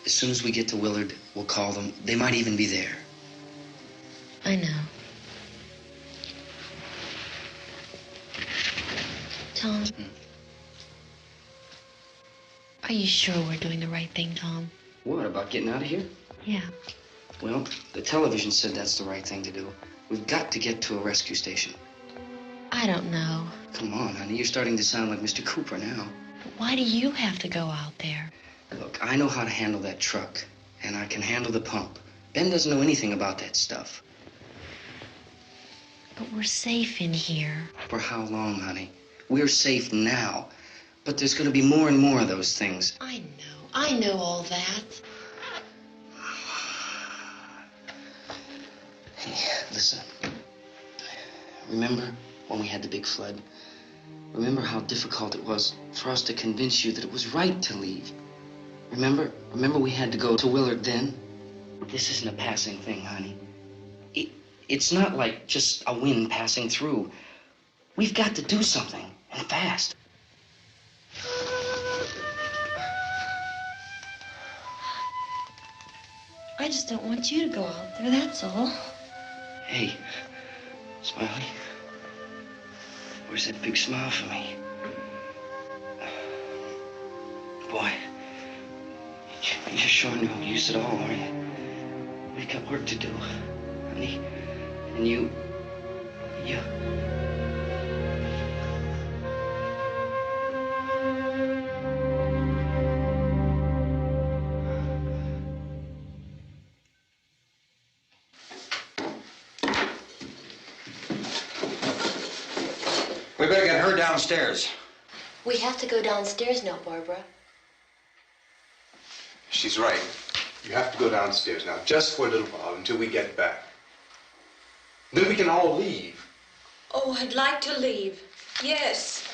As soon as we get to Willard, we'll call them. They might even be there. I know. Tom, are you sure we're doing the right thing, Tom? What, about getting out of here? Yeah. Well, the television said that's the right thing to do. We've got to get to a rescue station. I don't know. Come on, honey, you're starting to sound like Mr. Cooper now. But why do you have to go out there? Look, I know how to handle that truck, and I can handle the pump. Ben doesn't know anything about that stuff. But we're safe in here. For how long, honey? We're safe now, but there's going to be more and more of those things. I know all that. Hey, listen. Remember when we had the big flood? Remember how difficult it was for us to convince you that it was right to leave? Remember we had to go to Willard then? This isn't a passing thing, honey. It's not like just a wind passing through. We've got to do something, and fast. I just don't want you to go out there, that's all. Hey, Smiley, where's that big smile for me? Boy, you're sure no use at all, are you? We've got work to do, honey. And you... We better get her downstairs. We have to go downstairs now, Barbara. She's right. You have to go downstairs now, just for a little while, until we get back. Then we can all leave. Oh, I'd like to leave. Yes.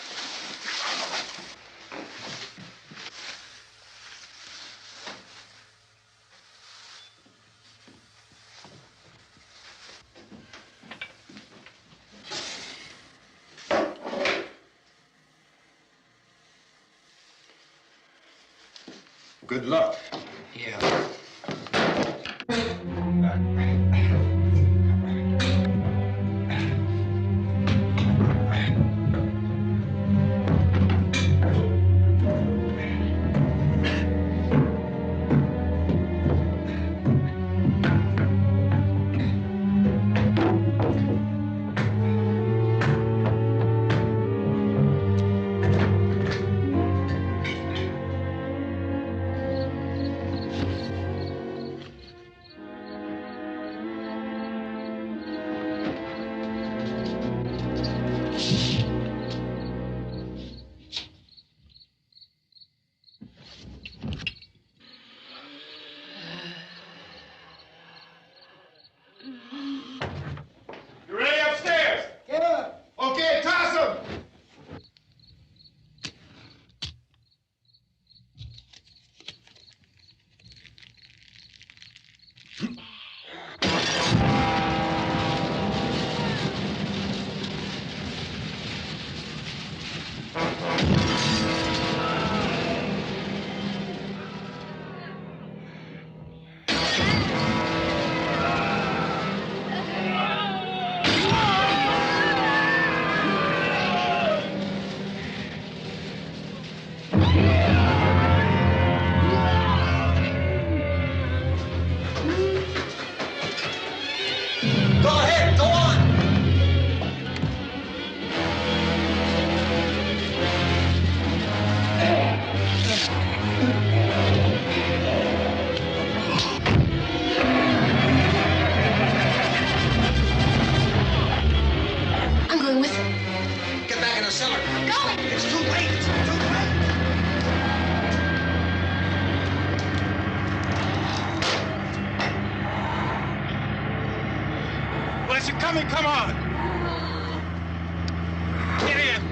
Good luck. Yeah. you're coming, come on! Get in!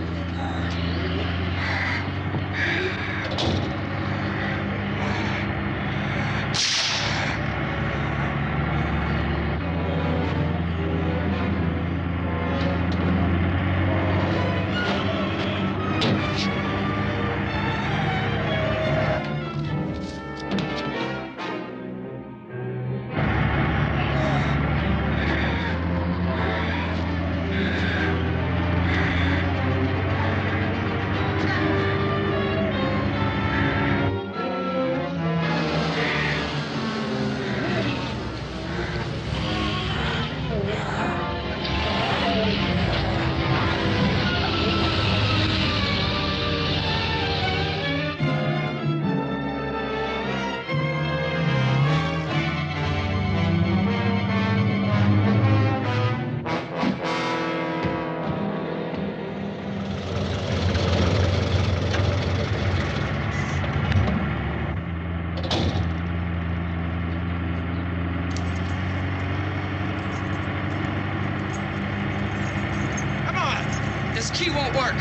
Key won't work.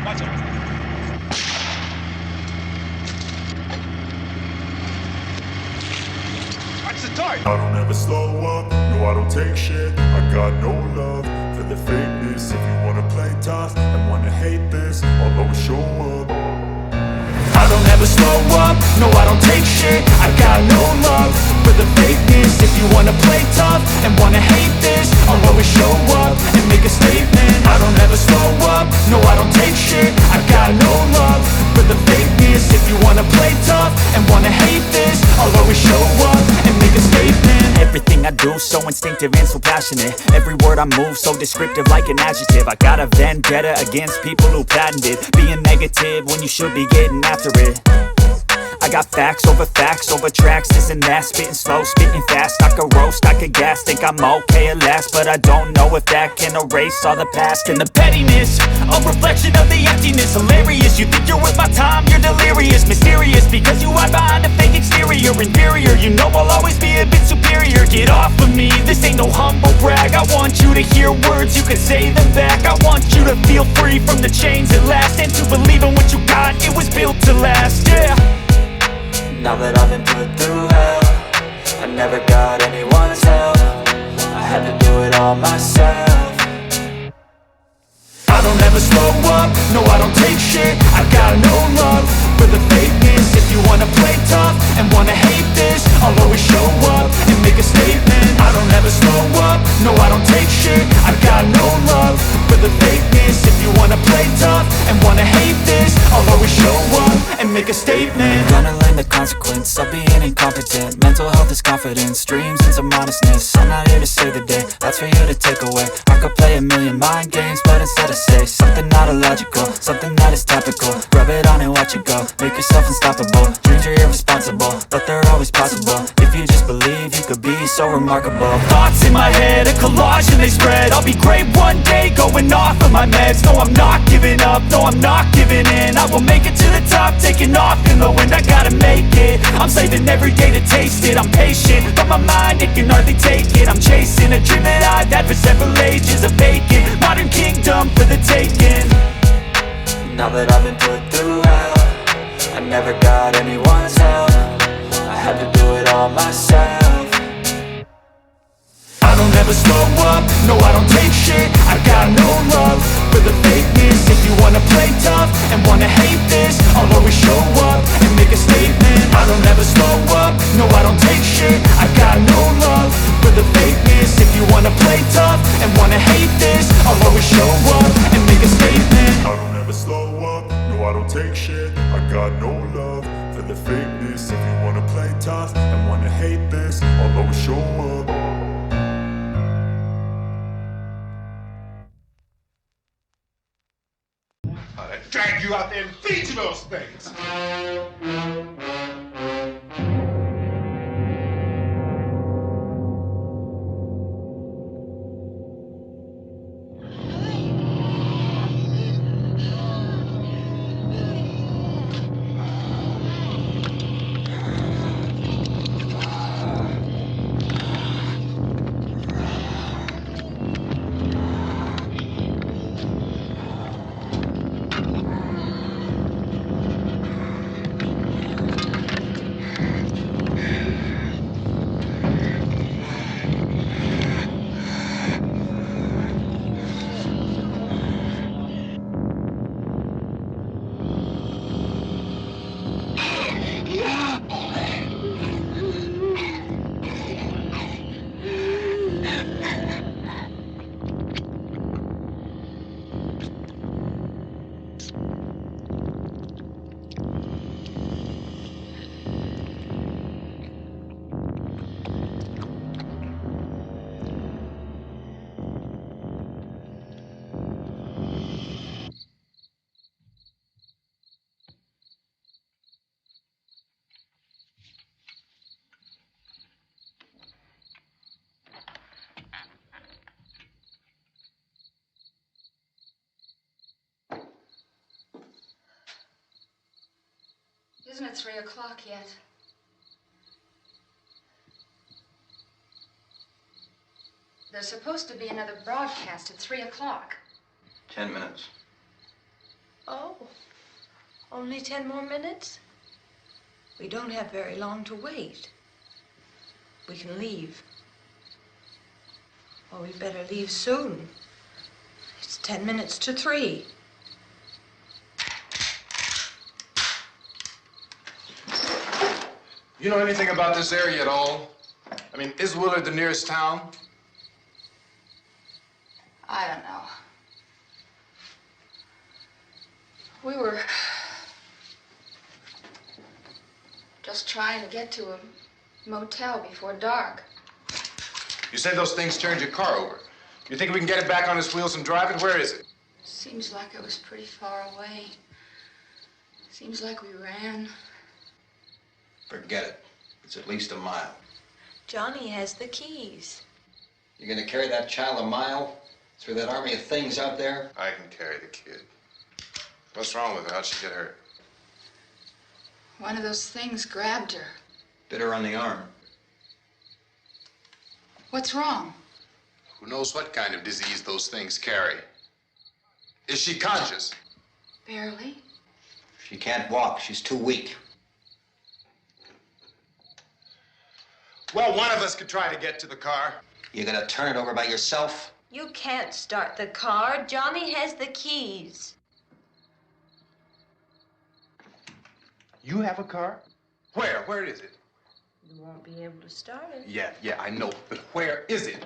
Watch out. Watch the torch. I don't ever slow up, no I don't take shit. I got no love for the fakeness. If you wanna play tough and wanna hate this, I'll always show up. I don't ever slow up, no I don't take shit. I got no love for the fakeness. If you wanna play tough and wanna hate this, I'll always show up and make a statement. I don't ever slow up, no I don't take shit. I got no love for the fakeness. If you wanna play tough and wanna hate this, I'll always show up and make a statement. Everything I do so instinctive and so passionate. Every word I move so descriptive like an adjective. I got a vendetta against people who patented being negative when you should be getting after it. I got facts over tracks, this and that. Spitting slow, spitting fast, I could roast, I could gas. Think I'm okay at last, but I don't know if that can erase all the past. And the pettiness, a reflection of the emptiness. Hilarious, you think you're worth my time, you're delirious. Mysterious, because you hide behind a fake exterior. Inferior, you know I'll always be a bit superior. Get off of me, this ain't no humble brag. I want you to hear words, you can say them back. I want you to feel free from the chains at last, and to believe in what you got, it was built to last, yeah. Now that I've been put through hell, I never got anyone's help. I had to do it all myself. I don't ever slow up, no I don't take shit. I got no love for the fakeness. If you wanna play tough and wanna hate this, I'll always show up and make a statement. I don't ever slow up, no I don't take shit. I got no love for the fakeness. If you wanna play tough and wanna hate this, I'll always show up and make a statement. Gonna learn the consequence of being incompetent. Mental health is confidence, dreams into modestness. I'm not here to save the day, that's for you to take away. I could play a million mind games, but instead I say something not illogical, something that is topical. Rub it on and watch it go, make yourself unstoppable. Dreams are irresponsible, but they're always possible. If you just believe, you could be so remarkable. Thoughts in my head, a collage and they spread. I'll be great one day, going off of my meds. No, I'm not giving up, no, I'm not giving in. I will make it to the top, taking off in the wind. I gotta make it, I'm saving every day to taste it. I'm patient, but my mind, it can hardly take it. I'm chasing a dream that I've had for several ages. A vacant, modern kingdom for the taking. Now that I've been put through hell, I never got anyone's help. I had to do it all myself. I don't ever slow up, no I don't take shit. I got no love for the fakeness. If you wanna play tough and wanna hate this, I'll always show up and make a statement. I don't ever slow up, no I don't take shit. I got no love for the fakeness. If you wanna play tough and wanna hate this, I'll always show up and make a statement. I don't ever slow up, no I don't take shit. I got no love for the fakeness. If you wanna play tough and wanna hate this, I'll always show up. I'd drag you out there and feed you those things. Isn't it 3 o'clock yet? There's supposed to be another broadcast at 3 o'clock. 10 minutes. Oh, only 10 more minutes? We don't have very long to wait. We can leave. Well, we better leave soon. It's 10 minutes to 3. You know anything about this area at all? I mean, is Willard the nearest town? I don't know. We were just trying to get to a motel before dark. You said those things turned your car over. You think we can get it back on its wheels and drive it? Where is it? Seems like it was pretty far away. Seems like we ran. Forget it. It's at least a mile. Johnny has the keys. You're gonna carry that child a mile through that army of things out there? I can carry the kid. What's wrong with her? How'd she get hurt? One of those things grabbed her. Bit her on the arm. What's wrong? Who knows what kind of disease those things carry? Is she conscious? Barely. She can't walk. She's too weak. Well, one of us could try to get to the car. You gonna turn it over by yourself? You can't start the car. Johnny has the keys. You have a car? Where? Where is it? You won't be able to start it. Yeah, I know. But where is it?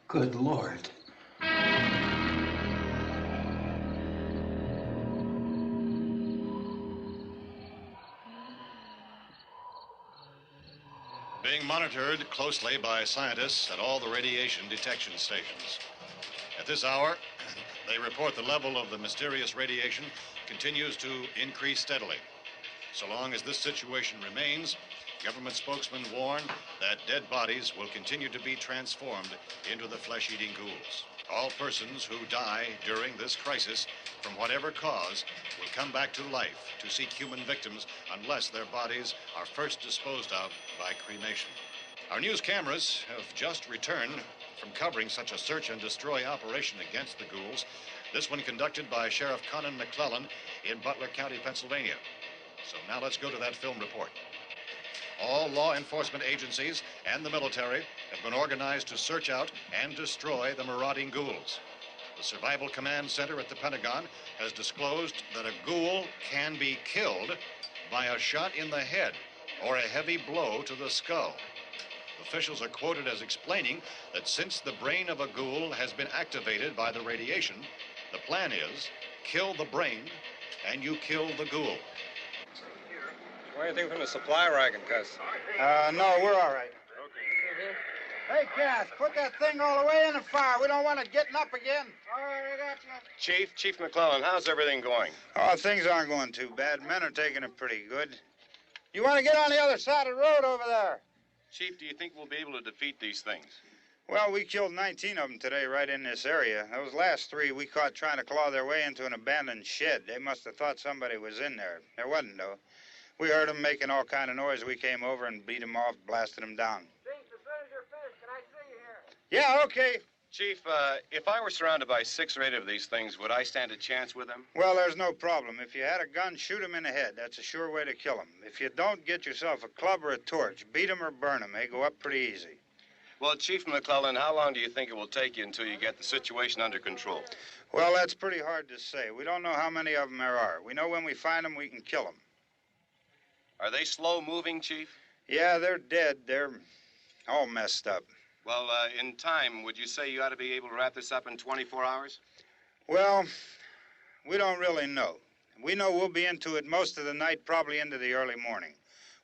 Good Lord. Being monitored closely by scientists at all the radiation detection stations. At this hour, they report the level of the mysterious radiation continues to increase steadily. So long as this situation remains, government spokesmen warn that dead bodies will continue to be transformed into the flesh-eating ghouls. All persons who die during this crisis, from whatever cause, will come back to life to seek human victims unless their bodies are first disposed of by cremation. Our news cameras have just returned from covering such a search and destroy operation against the ghouls, this one conducted by Sheriff Conan McClellan in Butler County, Pennsylvania. So now let's go to that film report. All law enforcement agencies and the military have been organized to search out and destroy the marauding ghouls. The Survival Command Center at the Pentagon has disclosed that a ghoul can be killed by a shot in the head or a heavy blow to the skull. Officials are quoted as explaining that since the brain of a ghoul has been activated by the radiation, the plan is kill the brain and you kill the ghoul. Anything from the supply wagon, Cuz? No, we're all right. Hey, Cass, put that thing all the way in the fire. We don't want it getting up again. All right, I got you. Chief McClellan, how's everything going? Oh, things aren't going too bad. Men are taking it pretty good. You want to get on the other side of the road over there? Chief, do you think we'll be able to defeat these things? Well, we killed 19 of them today right in this area. Those last 3 we caught trying to claw their way into an abandoned shed. They must have thought somebody was in there. There wasn't, though. We heard them making all kind of noise. We came over and beat them off, blasted them down. Chief, as soon as you're finished, can I see you here? Yeah, okay. Chief, if I were surrounded by 6 or 8 of these things, would I stand a chance with them? Well, there's no problem. If you had a gun, shoot them in the head. That's a sure way to kill them. If you don't, get yourself a club or a torch. Beat them or burn them. They go up pretty easy. Well, Chief McClellan, how long do you think it will take you until you get the situation under control? Well, that's pretty hard to say. We don't know how many of them there are. We know when we find them, we can kill them. Are they slow-moving, Chief? Yeah, they're dead. They're all messed up. Well, in time, would you say you ought to be able to wrap this up in 24 hours? Well, we don't really know. We know we'll be into it most of the night, probably into the early morning.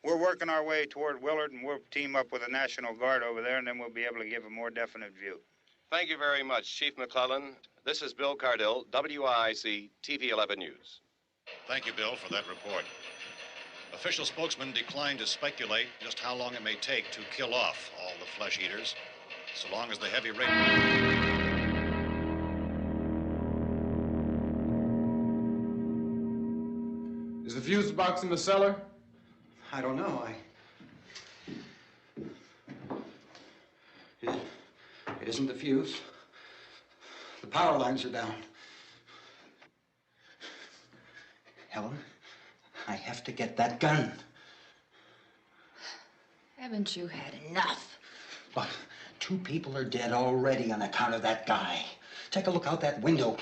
We're working our way toward Willard, and we'll team up with the National Guard over there, and then we'll be able to give a more definite view. Thank you very much, Chief McClellan. This is Bill Cardill, WIC TV 11 News. Thank you, Bill, for that report. Official spokesman declined to speculate just how long it may take to kill off all the flesh eaters, so long as the heavy rain... Is the fuse box in the cellar? I don't know. It isn't the fuse. The power lines are down. Helen, I have to get that gun. Haven't you had enough? But 2 people are dead already on account of that guy. Take a look out that window.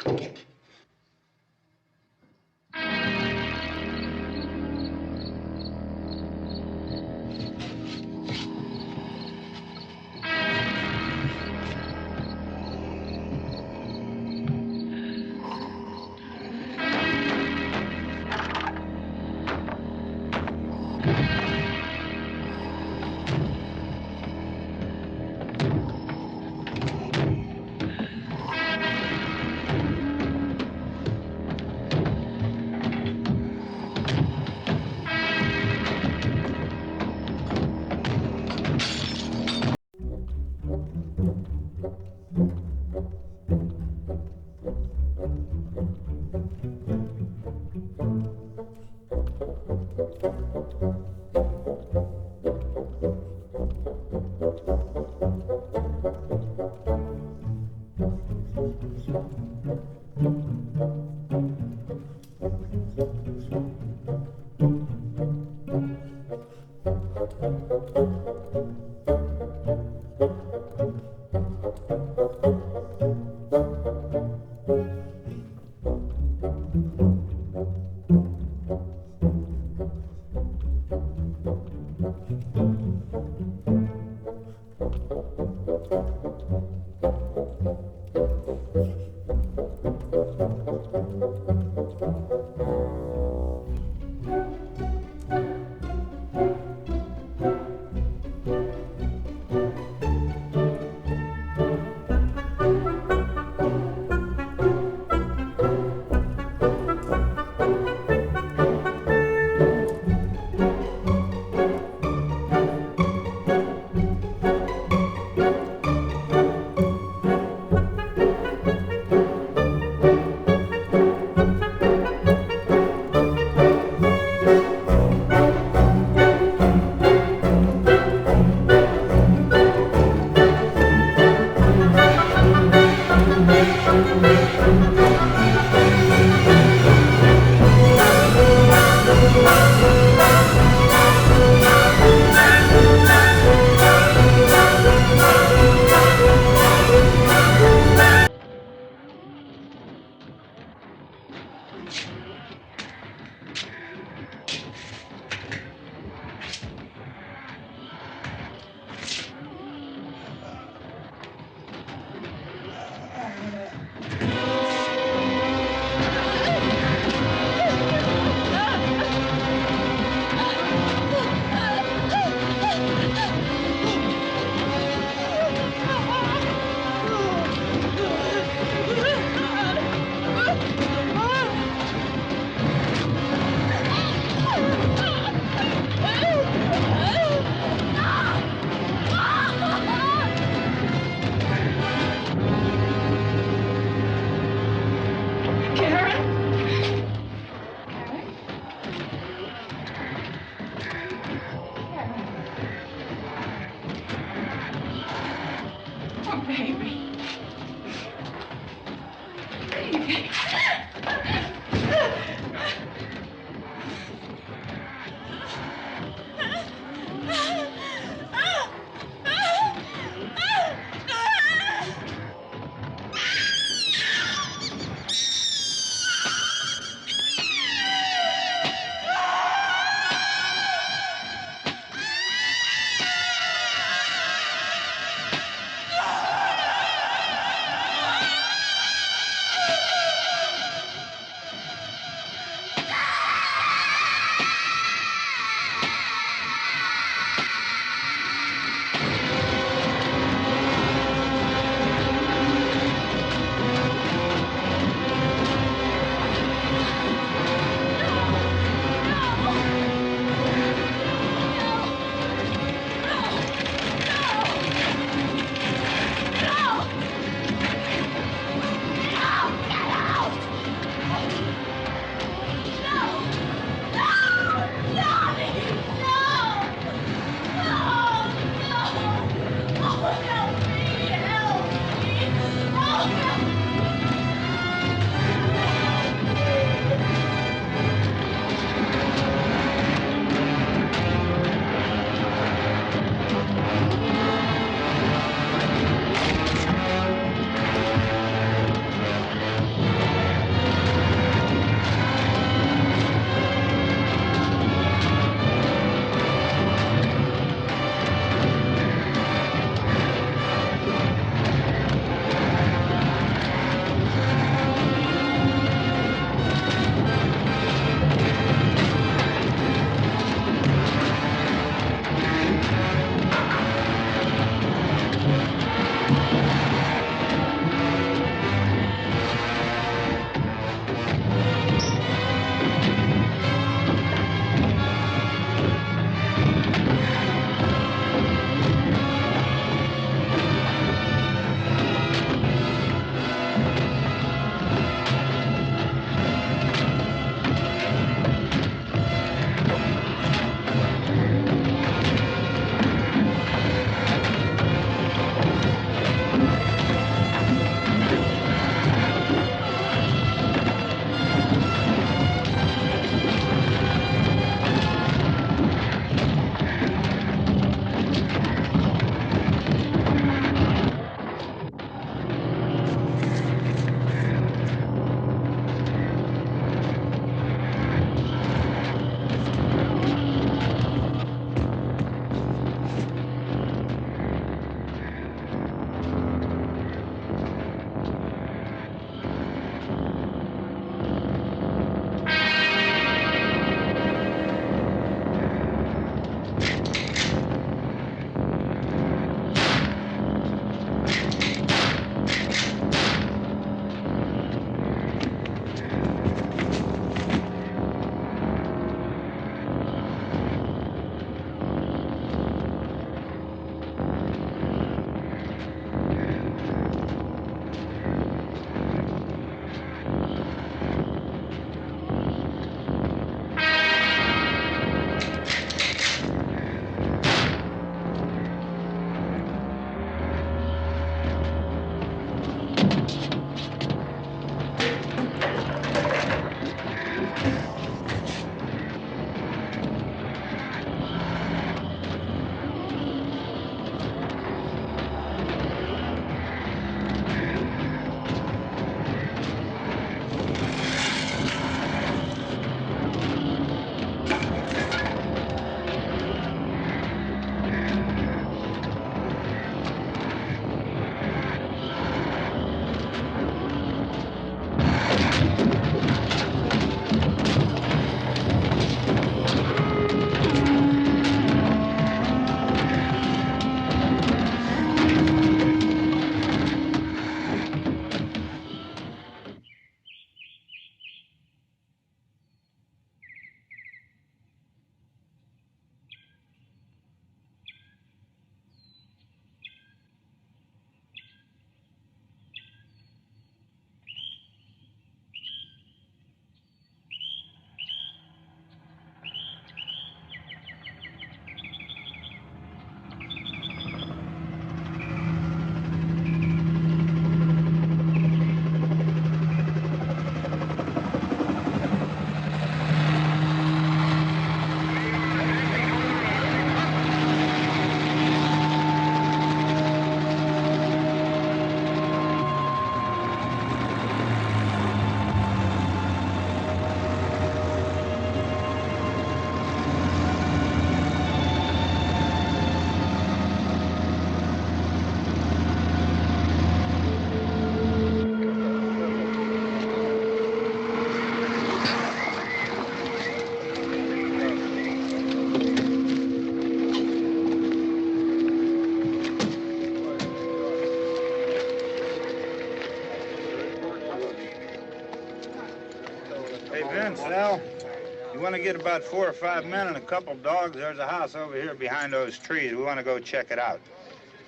want to get about 4 or 5 men and a couple dogs. There's a house over here behind those trees. We want to go check it out.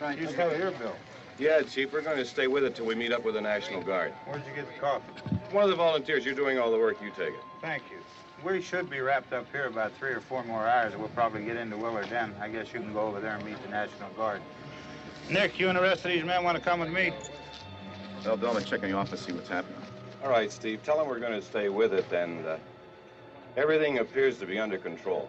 Right. You stay here, Bill. Yeah, Chief, we're going to stay with it till we meet up with the National Guard. Where'd you get the coffee? One of the volunteers. You're doing all the work. You take it. Thank you. We should be wrapped up here about 3 or 4 more hours. We'll probably get into Willard then. I guess you can go over there and meet the National Guard. Nick, you and the rest of these men want to come with me? Well, Bill, I'm going to check on your office, see what's happening. All right, Steve. Tell them we're going to stay with it, and everything appears to be under control.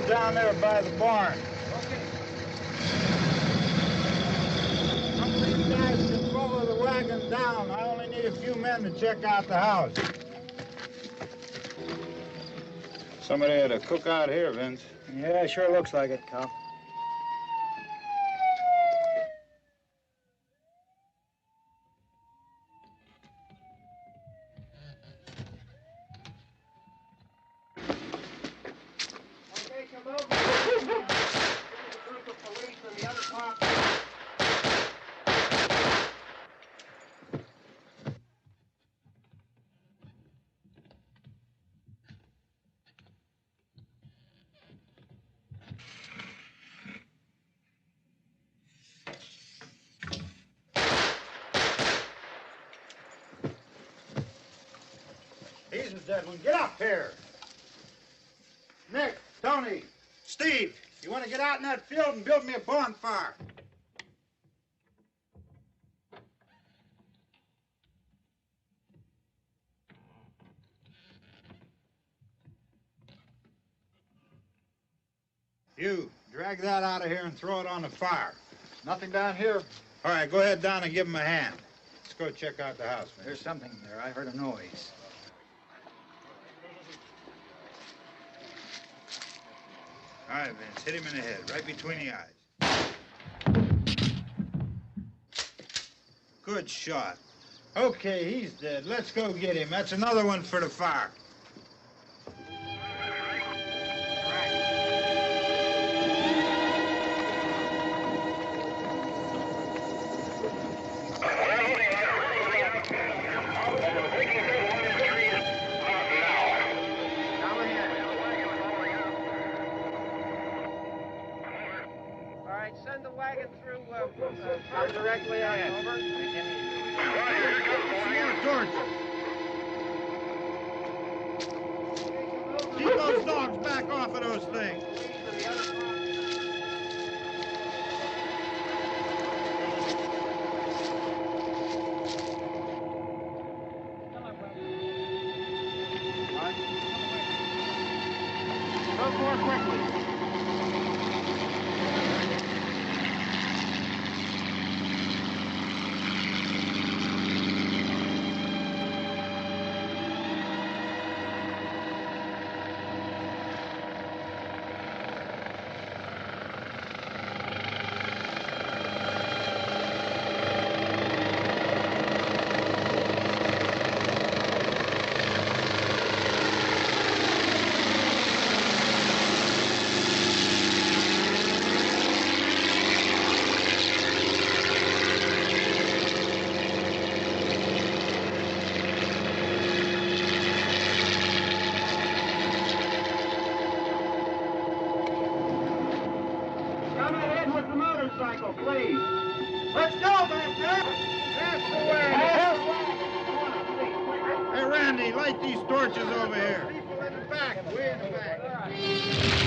Down there by the barn. Some of these guys can follow the wagon down. I only need a few men to check out the house. Somebody had a cookout here, Vince. Yeah, sure looks like it, Cal. He's a dead one. Get up here. Nick, Tony, Steve, you want to get out in that field and build me a bonfire? You, drag that out of here and throw it on the fire. Nothing down here. All right, go ahead down and give him a hand. Let's go check out the house, man. There's something there. I heard a noise. All right, Vince, hit him in the head, right between the eyes. Good shot. Okay, he's dead. Let's go get him. That's another one for the fire. Send the wagon through directly out. Over. Keep those dogs back off of those things. Go more quickly. Please. Let's go, Van. That's the way. Hey, Randy, light these torches over here. People in the back, way in the back.